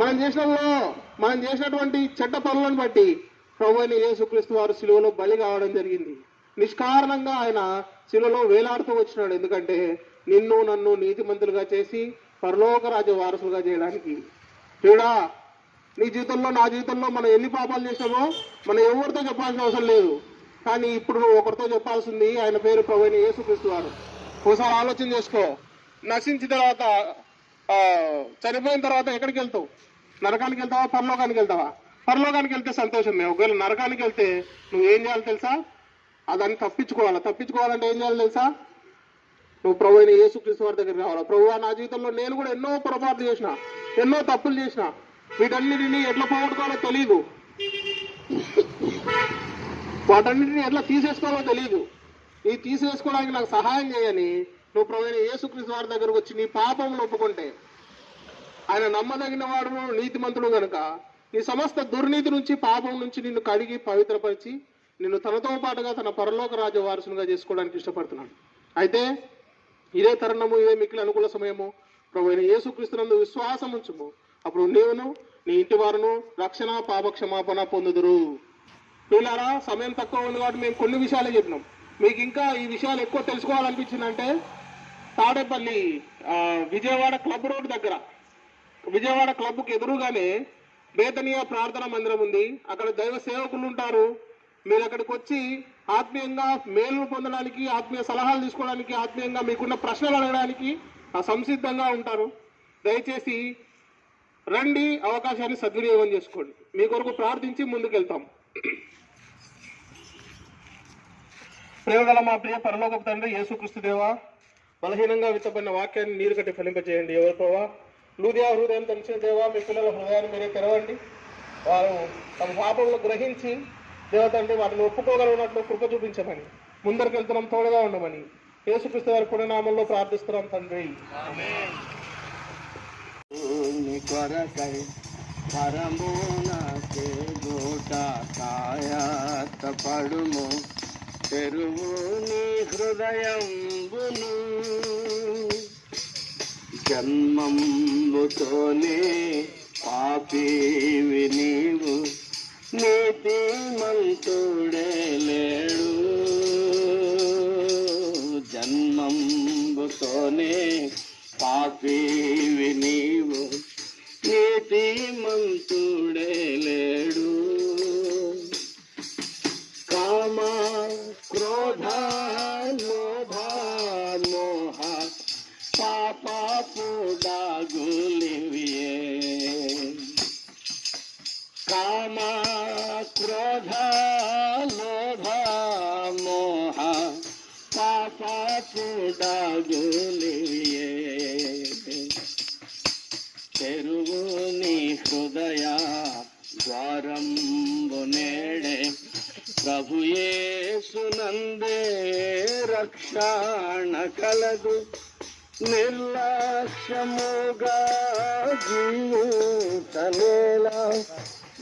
Speaker 1: మనం చేసినటువంటి చెడ్డ పనులను బట్టి ప్రభువైన యేసుక్రీస్తు వారు సిలువలో బలి కావడం జరిగింది. నిష్కారణంగా ఆయన శిలువలో వేలాడుతూ వచ్చినాడు. ఎందుకంటే నిన్ను నన్ను నీతిమంతులుగా చేసి పరలోక రాజ్య వారసులుగా చేయడానికి. చూడా, నీ జీవితంలో నా జీవితంలో మనం ఎన్ని పాపాలు చేసామో మనం ఎవరితో చెప్పాల్సిన అవసరం లేదు. కానీ ఇప్పుడు నువ్వు ఒకరితో చెప్పాల్సింది, ఆయన పేరు ప్రభువైన యేసుక్రీస్తు వారు. ఒకసారి ఆలోచన చేసుకో. నశించిన తర్వాత చనిపోయిన తర్వాత ఎక్కడికి వెళ్తావు? నరకానికి వెళ్తావా, పరలోకానికి వెళ్తావా? పరలోకానికి వెళ్తే సంతోషమే. ఒకవేళ నరకానికి వెళ్తే నువ్వు ఏం చేయాలి తెలుసా? అదాన్ని తప్పించుకోవాలంటే ఏం చేయాలి తెలుసా? నువ్వు ప్రభువైన యేసుక్రీస్తు వారి దగ్గరికి రావాలి. ప్రభువా, నా జీవితంలో నేను కూడా ఎన్నో పొరపాట్లు చేసిన, ఎన్నో తప్పులు చేసిన, వీటన్నిటిని ఎట్లా పోగొట్టుకోవాలో తెలియదు, వాటన్నిటిని ఎట్లా తీసేసుకోవాలో తెలియదు. ఈ తీసేసుకోవడానికి నాకు సహాయం చేయని నువ్వు ప్రభువైన యేసుక్రీస్తు వారి దగ్గరకు వచ్చి నీ పాపములు ఒప్పుకుంటే, ఆయన నమ్మదగిన వాడు, నీతిమంతుడు గనుక నీ సమస్త దుర్నీతి నుంచి, పాపం నుంచి నిన్ను కడిగి పవిత్రపరిచి నిన్ను తనతో పాటుగా తన పరలోక రాజ్య వారసునిగా చేసుకోవడానికి ఇష్టపడుతున్నాడు. అయితే ఇదే తరుణము, ఇదే మిక్కిలి అనుకూల సమయము. ప్రభువైన యేసుక్రీస్తునందు విశ్వాసం ఉంచుము. అప్పుడు నీవును నీ ఇంటి వారును రక్షణ, పాప క్షమాపణ పొందుదురు. వీళ్ళారా, సమయం తక్కువ ఉంది కాబట్టి మేము కొన్ని విషయాలే చెప్పినాం. మీకు ఇంకా ఈ విషయాలు ఎక్కువ తెలుసుకోవాలనిపించిందంటే తాడేపల్లి విజయవాడ క్లబ్ రోడ్ దగ్గర, విజయవాడ క్లబ్కు ఎదురుగానే బేతనీయ ప్రార్థన మందిరం ఉంది. అక్కడ దైవ సేవకులు ఉంటారు. మీరు అక్కడికి వచ్చి ఆత్మీయంగా మేలు పొందడానికి, ఆత్మీయ సలహాలు తీసుకోవడానికి, ఆత్మీయంగా మీకున్న ప్రశ్నలు అడగడానికి సంసిద్ధంగా ఉంటారు. దయచేసి రండి, అవకాశాన్ని సద్వినియోగం చేసుకోండి. మీ కొరకు ప్రార్థించి ముందుకెళ్తాం. ప్రేమగల మా ప్రియ పరలోకపు తండ్రి యేసుక్రీస్తు దేవా, బలహీనంగా విత్తబడిన వాక్యాన్ని నీరు కట్టి ఫలింపజేయండి. ఎవరి ప్రభావ లూదియా హృదయం తెలిసిన దేవా, మీ పిల్లల హృదయాన్ని మీరే తెరవండి. వారు తమ పాపములు గ్రహించి దేవతండ్రి వాటిని ఒప్పుకోగలిగినట్లు కృప చూపించమని, ముందరికి వెళ్తున్నాం, తోడుగా ఉండమని యేసుక్రీస్తు వారి పుణ్యనామంలో ప్రార్థిస్తున్నాం తండ్రి.
Speaker 2: కొరకై పరమునకే గోట కాయతపడుము, తెరువు నీ హృదయంబును, జన్మంబుతోనే పాపివి నీవు, నీతిమంతుడే లేడు. జన్మంబుతోనే పాపివి నీవు, నీతిమంతుడే లేడు. కామ క్రోధ లోభ మోహ పాపపు దాగులివియే. కామ క్రోధ లోభ మోహ పాపపు దాగులివియే. తెరువు నీ హృదయ ద్వారంబు నేడే, ప్రభు యేసునందే రక్షణ కలదు. నిర్లక్ష్యముగా జీవితనేలా,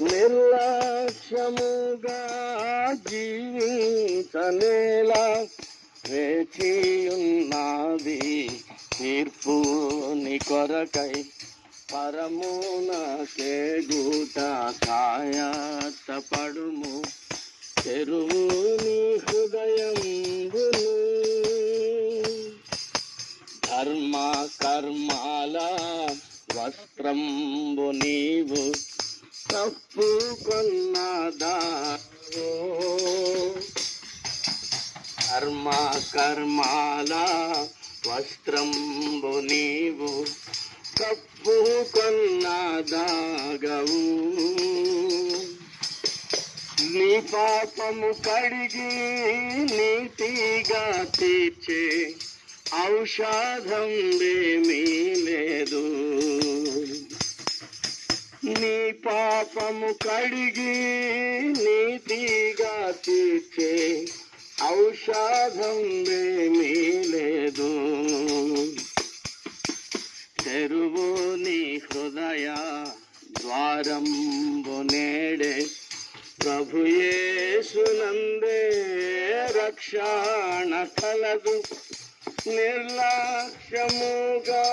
Speaker 2: నిర్లక్ష్యముగా జీవితనేలా, వేచియున్నది తీర్పు నీ కొరకై, పరమునకే గూట కాయతపడుము, తెరువు నీ హృదయంబును. ధర్మ కర్మాల వస్త్రంబు నీవు కప్పుకొన్నదావో. ధర్మ కర్మాల వస్త్రంబు నీవు కప్పుకొన్నదాగవు. నీ పాపము కడిగి నీతిగా తీర్చే ఔషధం ఏమీ లేదు. నీ పాపము కడిగి నీతిగా తీర్చే ఔషధం ఏమీ లేదు. తెరువు నీ హృదయ ద్వారంబు నేడే, ప్రభు యేసునందే రక్షణ కలదు. నిర్లక్ష్యముగా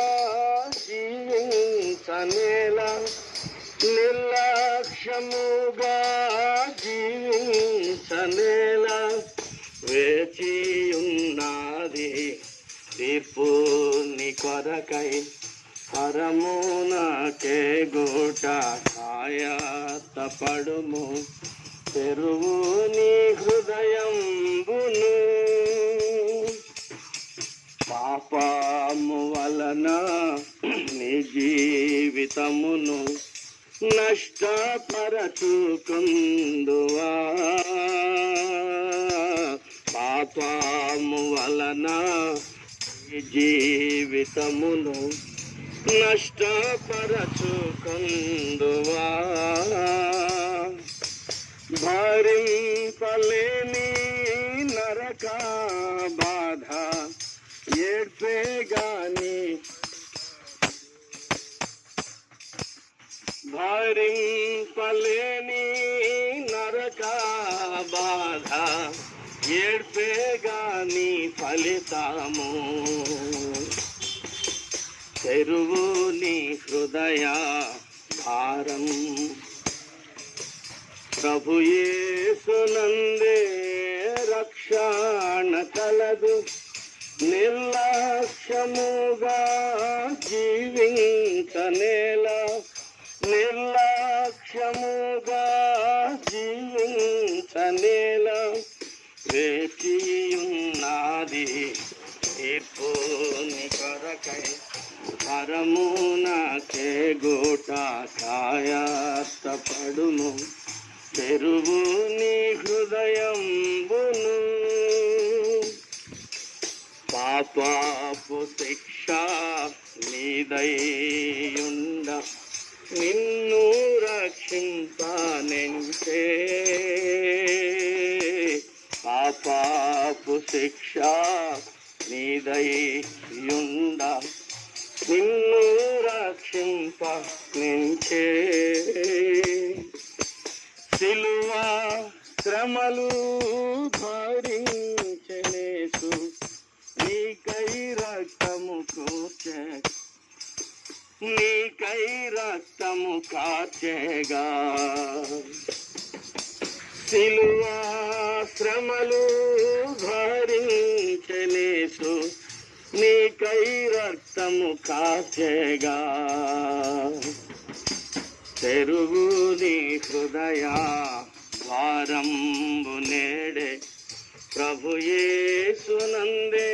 Speaker 2: జీవించనేలా, నిర్లక్ష్యముగా జీవించనేలా, పడుము తెరువు నీ హృదయంబును పాపము వలన నీ జీవితమును నష్టపరచుకుందువా పాపము వలన నీ జీవితమును నష్టపరచుకుందువా భరింపలేని నరక బాధ ఏడ్పే గాని భరింపలేని నరక బాధ ఏడ్పే గాని ఫలితము తెరువు నీ హృదయ భారం ప్రభు యేసునందే రక్షణ కలదు నిర్లక్ష్యముగా జీవించనేలా నిర్లక్ష్యముగా జీవించనేలా వేచియున్నది తీర్పుని కొరకై పరమునకే గోట కాయత్తపడుము తెరువు నీ హృదయంబును పాపపు శిక్ష నీదైయుండ నిన్ను రక్షింపనెంచే పాపపు శిక్ష నీదైయుండ నిన్ను రక్షింపనెంచే సిలువ శ్రమలు భరించెనేసు నీకై రక్తము కూర్చే నీకై రక్తము కార్చెగా సిలువ శ్రమలు భరించెనేసు నీకై రక్తము కార్చెగా తెరువు నీ హృదయ ద్వారంబు నేడే ప్రభు యేసునందే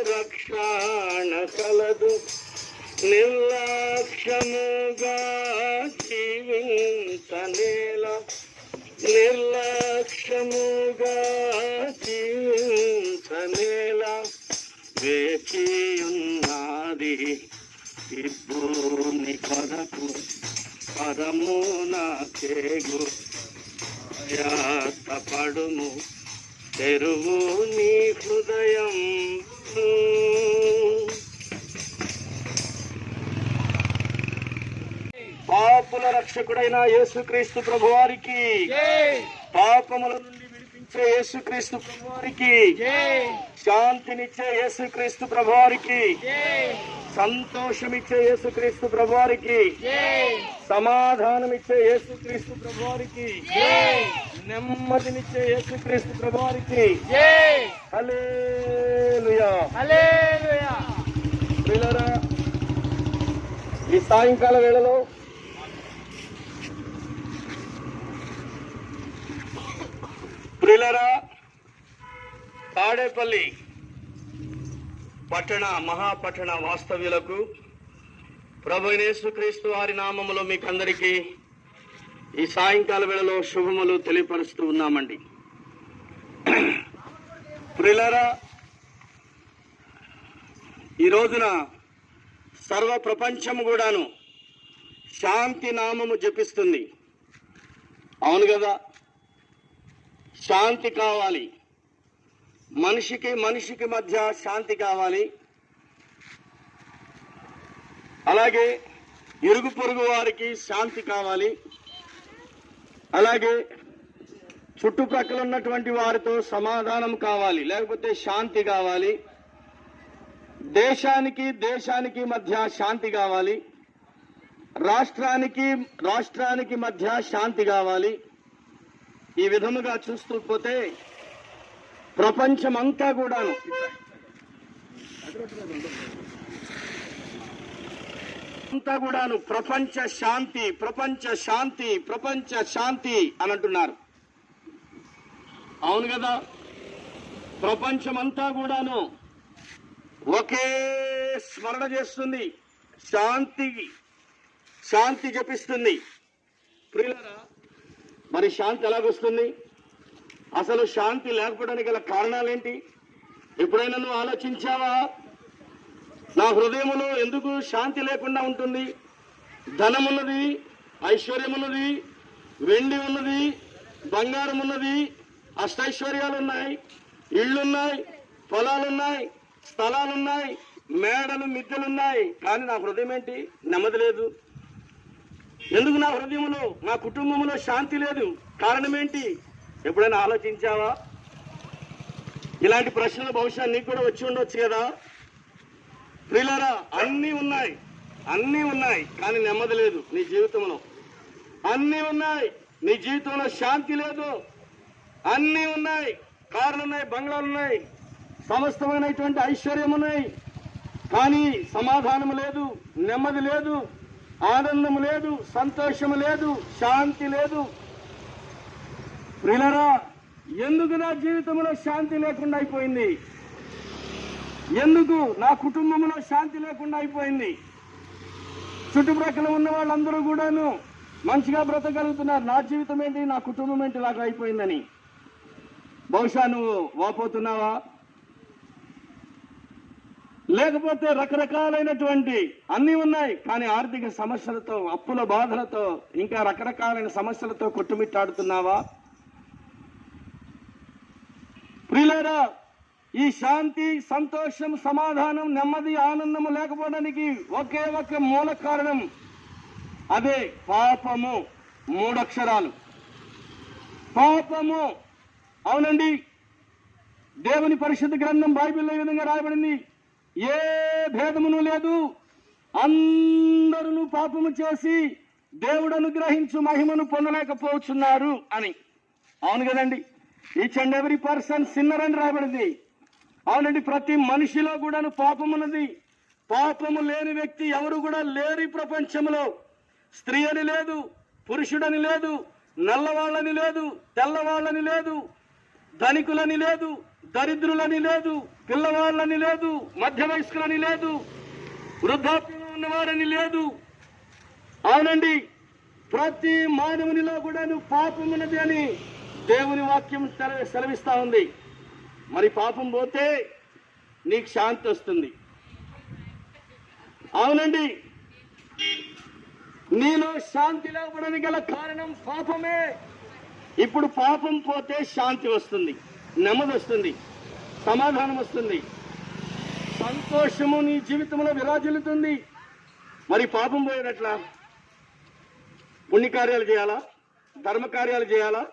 Speaker 2: రక్షణ కలదు నిర్లక్ష్యముగా జీవించనేలా నిర్లక్ష్యముగా జీవించనేలా వేచియున్నది తీర్పుని కొరకు పరమునకే పడుము తెరువు నీ హృదయం పాపుల రక్షకుడైన యేసుక్రీస్తు ప్రభువారికి పాపముల నుండి విడిపించే యేసుక్రీస్తు ప్రభువారికి శాంతినిచ్చే యేసుక్రీస్తు ప్రభువారికి సంతోషమిచ్చే యేసుక్రీస్తు ప్రభువారికి సమాధానమిచ్చే యేసుక్రీస్తు ప్రభువారికి నెమ్మదినిచ్చే యేసుక్రీస్తు ప్రభువారికి హల్లెలూయా హల్లెలూయా. ప్రియులారా, ఈ సాయంకాల వేళలో ప్రియులారా, తాడేపల్లి పట్టణ మహాపట్టణ వాస్తవ్యులకు ప్రభు యేసుక్రీస్తు వారి నామములో మీకు అందరికీ ఈ సాయంకాల వేళలో శుభములు తెలియపరుస్తూ ఉన్నామండి. ప్రియులారా, ఈ రోజున సర్వ ప్రపంచం కూడాను శాంతి నామము జపిస్తుంది. అవును కదా, శాంతి కావాలి. మనిషికి మనిషికి మధ్య శాంతి కావాలి. అలాగే ఇరుగు పొరుగు వారికి శాంతి కావాలి. అలాగే చుట్టుప్రక్కల ఉన్నటువంటి వారితో సమాధానం కావాలి, లేకపోతే శాంతి కావాలి. దేశానికి మధ్య శాంతి కావాలి. రాష్ట్రానికి మధ్య శాంతి కావాలి. ఈ విధముగా చూస్తూ పోతే ప్రపంచమంతా కూడాను అంతా కూడాను ప్రపంచ శాంతి, ప్రపంచ శాంతి, ప్రపంచ శాంతి అని అంటున్నారు. అవును కదా, ప్రపంచమంతా కూడాను ఒకే స్మరణ చేస్తుంది, శాంతి జపిస్తుంది. ప్రియులారా, మరి శాంతి ఎలాగొస్తుంది? అసలు శాంతి లేకపోవడానికి గల కారణాలేంటి? ఎప్పుడైనా నువ్వు ఆలోచించావా? నా హృదయంలో ఎందుకు శాంతి లేకుండా ఉంటుంది? ధనం ఉన్నది, ఐశ్వర్యం ఉన్నది, వెండి ఉన్నది, బంగారం ఉన్నది, అష్టైశ్వర్యాలు ఉన్నాయి, ఇళ్ళున్నాయి, పొలాలున్నాయి, స్థలాలున్నాయి, మేడలు మిద్దెలున్నాయి, కానీ నా హృదయం ఏంటి? నెమ్మది లేదు. ఎందుకు నా హృదయంలో, నా కుటుంబంలో శాంతి లేదు? కారణం ఏంటి? ఎప్పుడైనా ఆలోచించావా? ఇలాంటి ప్రశ్నలు బహుశా నీకు కూడా వచ్చి ఉండొచ్చు కదా. ప్రియులారా, అన్నీ ఉన్నాయి, కానీ నెమ్మది లేదు నీ జీవితంలో. అన్నీ ఉన్నాయి, నీ జీవితంలో శాంతి లేదు. అన్నీ ఉన్నాయి, కార్లు ఉన్నాయి, బంగ్లాలు ఉన్నాయి, సమస్తమైనటువంటి ఐశ్వర్యం ఉన్నాయి, కానీ సమాధానం లేదు, నెమ్మది లేదు, ఆనందం లేదు, సంతోషం లేదు, శాంతి లేదు. ప్రియులారా, ఎందుకు నా జీవితంలో శాంతి లేకుండా అయిపోయింది? ఎందుకు నా కుటుంబంలో శాంతి లేకుండా అయిపోయింది? చుట్టుప్రక్కల ఉన్న వాళ్ళందరూ కూడాను మంచిగా బ్రతకగలుగుతున్నారు, నా జీవితం ఏంటి, నా కుటుంబం ఏంటి లాగా అయిపోయిందని బహుశా నువ్వు వాపోతున్నావా? లేకపోతే రకరకాలైనటువంటి అన్నీ ఉన్నాయి, కానీ ఆర్థిక సమస్యలతో, అప్పుల బాధలతో, ఇంకా రకరకాలైన సమస్యలతో కొట్టుమిట్టాడుతున్నావా? ప్రియులారా, ఈ శాంతి, సంతోషం, సమాధానం, నెమ్మది, ఆనందము లేకపోవడానికి ఒకే ఒక మూల కారణం, అదే పాపము. 3 అక్షరాలు పాపము. అవునండి, దేవుని పరిశుద్ధ గ్రంథం బైబిల్లో ఈ విధంగా రాయబడింది, ఏ భేదమును లేదు, అందరూ పాపము చేసి దేవుడు అనుగ్రహించు మహిమను పొందలేకపోతున్నారు అని. అవును కదండి, each and every person sinner అని రాయబడింది. అవునండి, ప్రతి మనిషిలో కూడాను పాపం ఉన్నది. పాపము లేని వ్యక్తి ఎవరు కూడా లేరు ఈ ప్రపంచంలో. స్త్రీ అని లేదు, పురుషుడని లేదు, నల్లవాళ్ళని లేదు, తెల్లవాళ్ళని లేదు, ధనికులని లేదు, దరిద్రులని లేదు, పిల్లవాళ్ళని లేదు, మధ్య వయస్కులని లేదు, వృద్ధాప్యంలో ఉన్నవారని లేదు. అవునండి, ప్రతి మానవునిలో కూడాను పాపం ఉన్నది అని దేవుని వాక్యం సెలవిస్తా ఉంది. మరి పాపం పోతే నీకు శాంతి వస్తుంది. అవునండి, నీలో శాంతి లేకపోవడానికి గల కారణం పాపమే. ఇప్పుడు పాపం పోతే శాంతి వస్తుంది, నెమ్మది వస్తుంది, సమాధానం వస్తుంది, సంతోషము నీ జీవితంలో విరాజిల్లుతుంది. మరి పాపం పోయినట్లా? పుణ్యకార్యాలు చేయాలా, ధర్మకార్యాలు చేయాలా?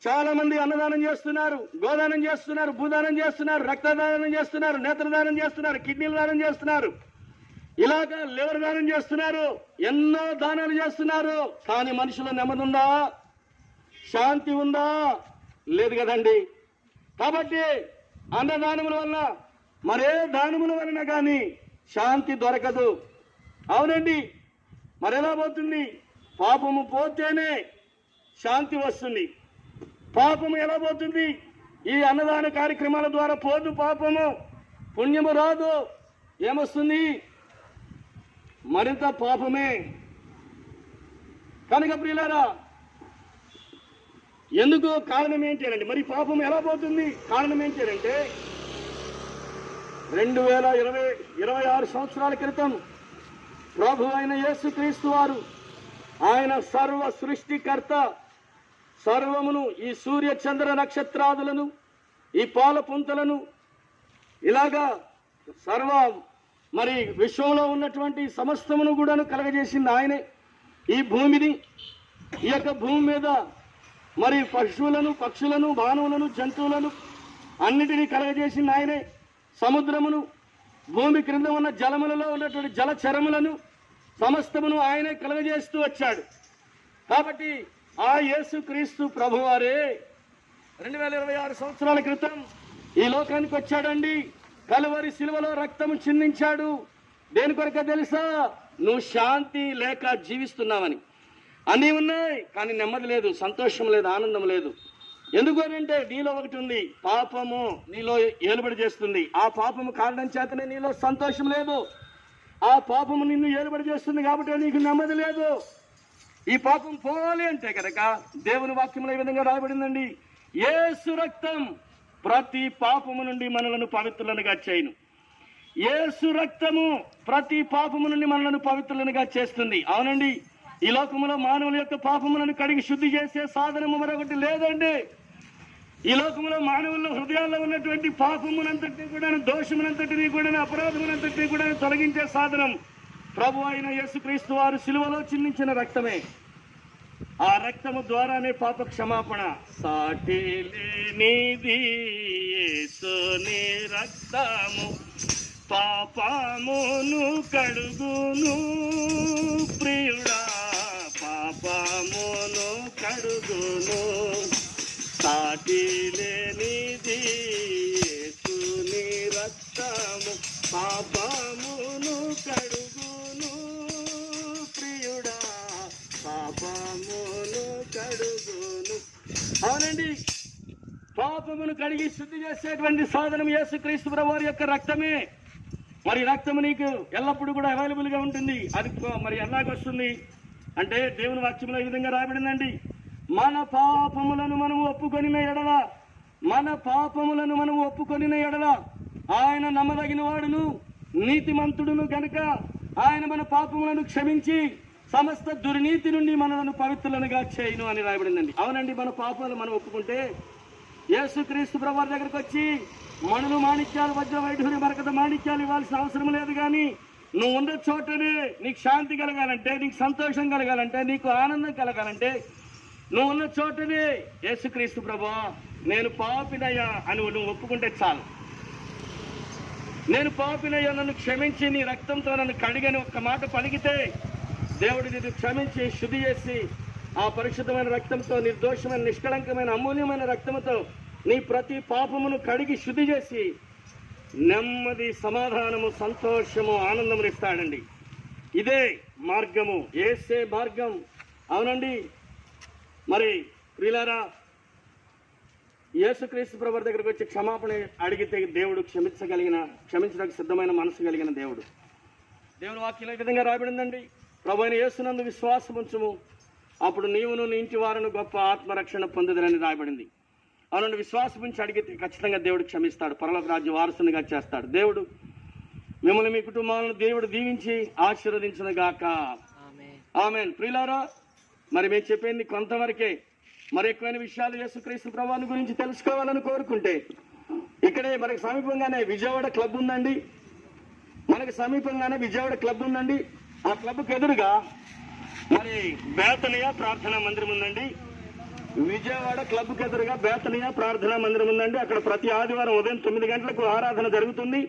Speaker 2: చాలా మంది అన్నదానం చేస్తున్నారు, గోదానం చేస్తున్నారు, భూదానం చేస్తున్నారు, రక్తదానం చేస్తున్నారు, నేత్రదానం చేస్తున్నారు, కిడ్నీల దానం చేస్తున్నారు, ఇలాగా లివర్ దానం చేస్తున్నారు, ఎన్నో దానాలు చేస్తున్నారు. కానీ మనుషుల నెమ్మది ఉందా? శాంతి ఉందా? లేదు కదండి. కాబట్టి అన్నదానముల వల్ల, మరే దానముల వలన కానీ శాంతి దొరకదు. అవునండి, మరెలా పోతుంది? పాపము పోతేనే శాంతి వస్తుంది. పాపము ఎలా పోతుంది? ఈ అన్నదాన కార్యక్రమాల ద్వారా పోదు పాపము, పుణ్యము రాదు. ఏమొస్తుంది? మరింత పాపమే. కనుక ప్రియులారా, ఎందుకు? కారణం ఏంటంటే, మరి పాపం ఎలా పోతుంది? కారణం ఏంటంటే 2026 సంవత్సరాల క్రితం ప్రభు అయిన యేసుక్రీస్తు వారు, ఆయన సర్వ సృష్టికర్త, సర్వమును, ఈ సూర్య చంద్ర నక్షత్రాదులను, ఈ పాల పుంతలను, ఇలాగా మరి విశ్వంలో ఉన్నటువంటి సమస్తమును కూడాను కలగజేసింది ఆయనే. ఈ భూమిని, ఈ యొక్క భూమి మీద మరి పశువులను, పక్షులను, మానవులను, జంతువులను అన్నిటినీ కలగజేసింది ఆయనే. సముద్రమును, భూమి క్రింద ఉన్న జలములలో ఉన్నటువంటి జలచరములను సమస్తమును ఆయనే కలగజేస్తూ వచ్చాడు. కాబట్టి ఆ యేసుక్రీస్తు ప్రభువారే 2026 సంవత్సరాల క్రితం ఈ లోకానికి వచ్చాడండి. కలువరి శిలువలో రక్తము చిందించాడు. దేని కొరక తెలుసా? నువ్వు శాంతి లేక జీవిస్తున్నావని. అన్నీ ఉన్నాయి కానీ నెమ్మది లేదు, సంతోషం లేదు, ఆనందం లేదు. ఎందుకు అంటే నీలో ఒకటి ఉంది, పాపము నీలో ఏలుబడి చేస్తుంది. ఆ పాపము కారణం చేతనే నీలో సంతోషం లేదు. ఆ పాపము నిన్ను ఏలుబడి చేస్తుంది కాబట్టి నీకు నెమ్మది లేదు. ఈ పాపం పోవాలి అంటే కనుక దేవుని వాక్యంలో ఈ విధంగా రాయబడిందండి, యేసు రక్తం ప్రతి పాపము నుండి మనలను పవిత్రులనుగా చేయును. యేసు రక్తము ప్రతి పాపము నుండి మనలను పవిత్రులనుగా చేస్తుంది. అవునండి, ఈ లోకములో మానవుల యొక్క పాపములను కడిగి శుద్ధి చేసే సాధనము మరొకటి లేదండి. ఈ లోకంలో మానవుల హృదయాల్లో ఉన్నటువంటి పాపమునంతటినీ కూడా, దోషమునంతటినీ కూడా, అపరాధమునంతటినీ కూడా తొలగించే సాధనం ప్రభు అయిన యేసుక్రీస్తు వారు సిలువలో చిందించిన రక్తమే. ఆ రక్తము ద్వారానే పాప క్షమాపణ. సాటి లేనిది యేసుని రక్తము పాపమును కడుగును ప్రియుడా, పాపమును కడుగును. సాటి లేనిది యేసుని రక్తము పాపమును కడుగును ప్రియుడా, పాపమును కడుగును. అవునండి, పాపమును కడిగి శుద్ధి చేసేటువంటి సాధనం యేసుక్రీస్తు ప్రభువారి యొక్క రక్తమే. మరి రక్తము నీకు ఎల్లప్పుడూ కూడా అవైలబుల్గా ఉంటుంది. అది మరి ఎలాగొస్తుంది అంటే దేవుని వాక్యంలో ఈ విధంగా రాయబడిందండి, మన పాపములను మనము ఒప్పుకొనిన ఎడల, మన పాపములను మనము ఒప్పుకొనిన ఎడల ఆయన నమ్మదగిన వాడును నీతిమంతుడును గనుక ఆయన మన పాపములను క్షమించి సమస్త దుర్నీతి నుండి మనలను పవిత్రులనుగా చేయును అని రాయబడిందండి. అవునండి, మన పాపాలు మనం ఒప్పుకుంటే యేసుక్రీస్తు ప్రభువారి దగ్గరకు వచ్చి మణులు, మాణిక్యాలు, వజ్ర వైఢూర్య మరకత మాణిక్యాలు ఇవ్వాల్సిన అవసరం లేదు. కానీ నువ్వు ఉన్న చోటనే నీకు శాంతి కలగాలంటే, నీకు సంతోషం కలగాలంటే, నీకు ఆనందం కలగాలంటే నువ్వు ఉన్న చోటనే యేసుక్రీస్తు ప్రభువా నేను పాపినయ్యా అని నువ్వు ఒప్పుకుంటే చాలు. నేను పాపినయ్యా, నన్ను క్షమించి నీ రక్తంతో నన్ను కడిగని ఒక్క మాట పలికితే దేవుడు నిన్ను క్షమించి శుద్ధి చేసి ఆ పరిశుద్ధమైన రక్తంతో, నిర్దోషమైన నిష్కళంకమైన అమూల్యమైన రక్తంతో నీ ప్రతి పాపమును కడిగి శుద్ధి చేసి నెమ్మది, సమాధానము, సంతోషము, ఆనందము ఇస్తాడండి. ఇదే మార్గము, యేసే మార్గం. అవునండి, మరి ప్రియులారా, యేసుక్రీస్తు ప్రభువారి దగ్గరకు వచ్చి క్షమాపణ అడిగితే దేవుడు క్షమించడానికి సిద్ధమైన మనసు కలిగిన దేవుడు. దేవుని వాక్యంలో ఈ విధంగా రాయబడిందండి, ప్రభు అయిన యేసునందు విశ్వాసం ఉంచుము, అప్పుడు నీవును నీ ఇంటి వారును గొప్ప ఆత్మరక్షణ పొందుదరని రాయబడింది. అవునండి, విశ్వాసం ఉంచి అడిగితే ఖచ్చితంగా దేవుడు క్షమిస్తాడు, పరలోక రాజ్య వారసునిగా చేస్తాడు. దేవుడు మిమ్మల్ని, మీ కుటుంబాలను దేవుడు దీవించి ఆశీర్వదించును గాక. ఆమేన్. ప్రియులారా, మరి మేము చెప్పింది కొంతవరకే. మరి ఎక్కువైన విషయాలు యేసుక్రీస్తు ప్రభువాని గురించి తెలుసుకోవాలని కోరుకుంటే ఇక్కడే మనకి సమీపంగానే విజయవాడ క్లబ్ ఉందండి. మనకి సమీపంగానే విజయవాడ క్లబ్ ఉందండి. ఆ క్లబ్కి ఎదురుగా మరి బేతనియా ప్రార్థనా మందిరం ఉందండి. విజయవాడ క్లబ్కి ఎదురుగా బేతనియా ప్రార్థనా మందిరం ఉందండి. అక్కడ ప్రతి ఆదివారం ఉదయం 9 గంటలకు ఆరాధన జరుగుతుంది.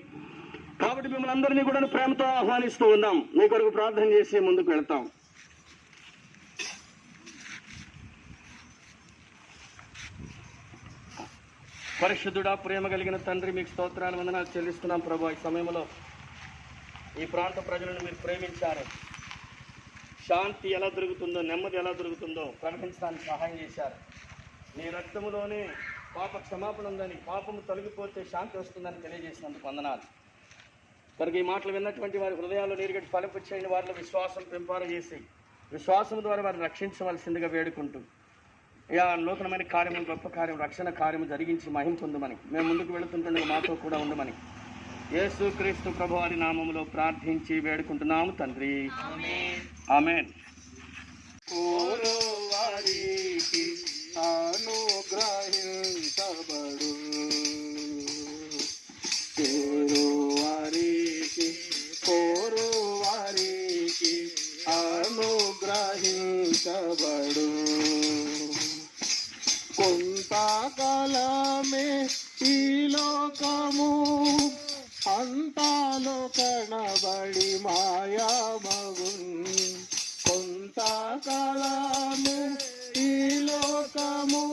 Speaker 2: కాబట్టి మిమ్మల్ని అందరినీ కూడా ప్రేమతో ఆహ్వానిస్తూ ఉన్నాం. మీ కొరకు ప్రార్థన చేసి ముందుకు వెళ్తాం. పరిశుద్ధుడా, ప్రేమ కలిగిన తండ్రి, మీకు స్తోత్రాలు, వందనాలు చెల్లిస్తున్నాం ప్రభు. ఈ సమయంలో ఈ ప్రాంత ప్రజలను మీరు ప్రేమించారు. శాంతి ఎలా దొరుకుతుందో, నెమ్మది ఎలా దొరుకుతుందో ప్రకటించడానికి సహాయం చేశారు. నీ రక్తములోనే పాప క్షమాపణ ఉందని, పాపము తొలగిపోతే శాంతి వస్తుందని తెలియజేసినందుకు వందనాలు. కనుక ఈ మాటలు విన్నటువంటి వారి హృదయాల్లో నీరుగట్టి ఫలింపు చేయని వారిలో విశ్వాసం పెంపారు చేసి విశ్వాసం ద్వారా వారిని రక్షించవలసిందిగా వేడుకుంటూ నూతనమైన కార్యము, గొప్ప కార్యం, రక్షణ కార్యము జరిగించి మహిమ పొందమని, మేము ముందుకు వెళుతుంటుండగా మాతో కూడా ఉండమని యేసుక్రీస్తు ప్రభువారి నామములో ప్రార్థించి వేడుకుంటున్నాము తండ్రి. ఆమేన్.
Speaker 1: వారికి అనుగ్రహించబడు, వారికి అనుగ్రహించబడు. కొంతకాలమే ఈ లోకము అంతాలో కనబడి మాయామగున్. కొంతకాలమే ఈ లోకము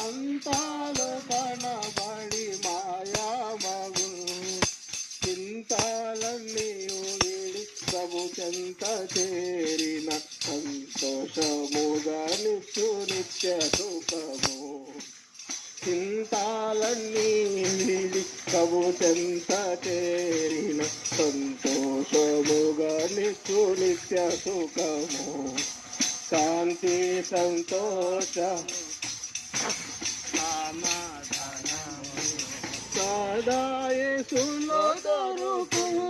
Speaker 1: అంతాలో కనబడి మాయామగున్. చింతలన్నీ వీడి ప్రభు చెంత చేరిన సంతోషముగా నిత్య సుఖము. చింతాలన్నీ వీడి ప్రభు చెంత చేరిన సంతోషముగా నిత్య సుఖము. శాంతి సంతోష సదా యేసులో దొరుకును.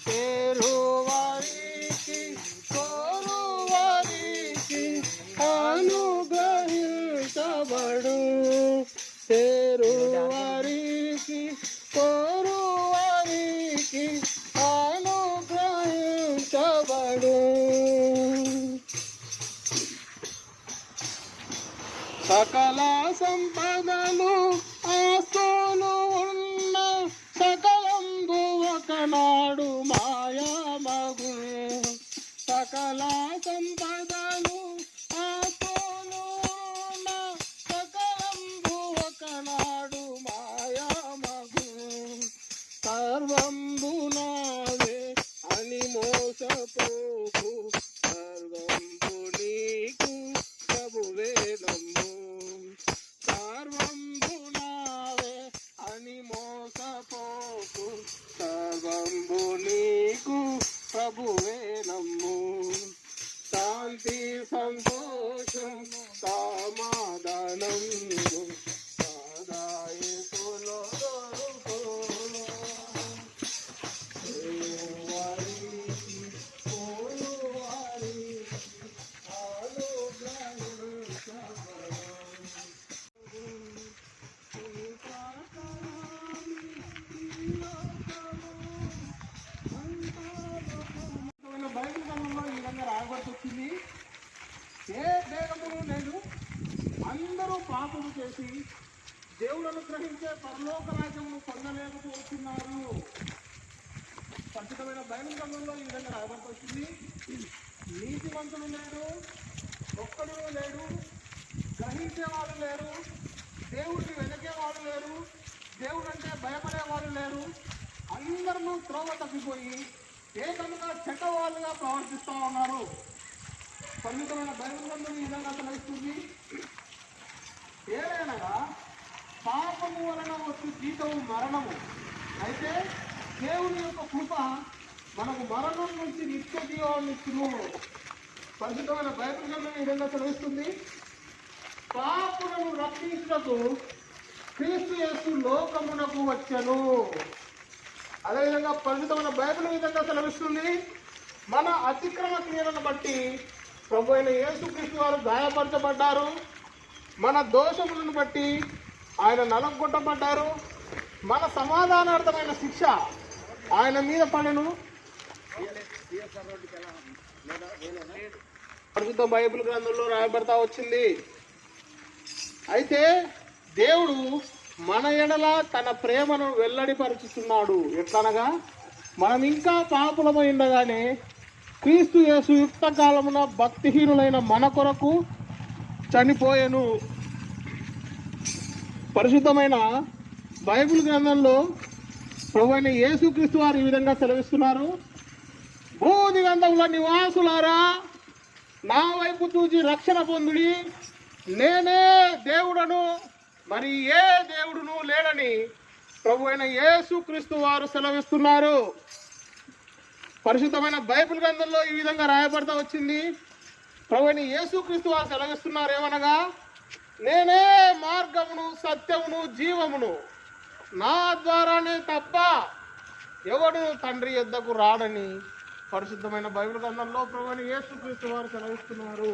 Speaker 1: చేరువారికి కోరువారికి అనుగ్రహించబడు. చేరువారికి కోరువారికి అనుగ్రహించబడు. సకల సంపదలు ఆస్తులు ఉన్న సకలంబు ఒకనాడు మాయామగు. సకల సంపదలు ఆస్తులు ఉన్న సకలంబు ఒకనాడు మాయామగు. సర్వంబు నావే అని మోసపోకు. సర్వంబు నీకు ప్రభువే నమ్ము. సర్వంబు నావే అని మోసపోకు. సర్వంబు నీకు ప్రభువే నమ్ము. శాంతి సంతోషం సమాధానం సదా యేసులో దొరుకును. వారికి కోరువారికి బైబిల్ గ్రంథంలో ఈ విధంగా రాయబడి వచ్చింది. ఏ భేదమును లేదు, అందరూ పాపము చేసి దేవుడు అనుగ్రహించే పరలోక రాజ్యమును పొందలేకపోతున్నారు. ఖచ్చితమైన బైబిల్ గ్రంథంలో ఈ విధంగా రాయబడి వచ్చింది. నీతిమంతులు లేడు, ఒక్కడు లేడు, గ్రహించేవాడు లేరు, దేవుడిని వెనకేవాడు లేరు, దేవుడు అంటే భయపడేవాడు లేరు. అందరూ త్రోవ తప్పిపోయి ఏకముగా చెడ్డవాళ్ళుగా ప్రవర్తిస్తూ ఉన్నారు. పరిమితమైన బైబిల్ గ్రంథం ఈ విధంగా తెలుస్తుంది. ఏదైనా పాపము వలన వచ్చి జీతము మరణము. అయితే దేవుని యొక్క కృప మనకు మరణం నుంచి నిత్య జీవాన్ని ఇచ్చును. పరిశుద్ధమైన బైబిల్ గ్రంథం ఈ విధంగా తెలుస్తుంది. పాపులను రక్షించుటకు క్రీస్తు యేసు లోకమునకు వచ్చెను. అదేవిధంగా పరిశుద్ధమైన బైబిల్ ఈ విధంగా సెలవిస్తుంది. మన అతిక్రమ క్రియలను బట్టి ప్రభు అయిన యేసుక్రీస్తు వారు గాయపరచబడ్డారు. మన దోషములను బట్టి ఆయన నలగొట్టబడ్డారు. మన సమాధానార్థమైన శిక్ష ఆయన మీద పడెను. పరిశుద్ధ బైబిల్ గ్రంథంలో రాయబడతా వచ్చింది. అయితే దేవుడు మన ఎడల తన ప్రేమను వెల్లడిపరుచుతున్నాడు. ఎట్లనగా మనం ఇంకా పాపులమై ఉండగానే క్రీస్తు యేసు యుక్త కాలమున భక్తిహీనులైన మన కొరకు చనిపోయెను. పరిశుద్ధమైన బైబిల్ గ్రంథంలో ప్రభువైన యేసుక్రీస్తు వారు ఈ విధంగా సెలవిస్తున్నారు. భూదిగంధముల నివాసులారా, నా వైపు చూచి రక్షణ పొందుడి. నేనే దేవుడను, మరి ఏ దేవుడును లేడని ప్రభువైన యేసుక్రీస్తు వారు సెలవిస్తున్నారు. పరిశుద్ధమైన బైబిల్ గ్రంథంలో ఈ విధంగా రాయబడతా వచ్చింది. ప్రభువైన యేసుక్రీస్తు వారు సెలవిస్తున్నారు ఏమనగా, నేనే మార్గమును సత్యమును జీవమును, నా ద్వారానే తప్ప ఎవడు తండ్రి యొద్దకు రాడని పరిశుద్ధమైన బైబిల్ గ్రంథంలో ప్రభువైన యేసుక్రీస్తు వారు సెలవిస్తున్నారు.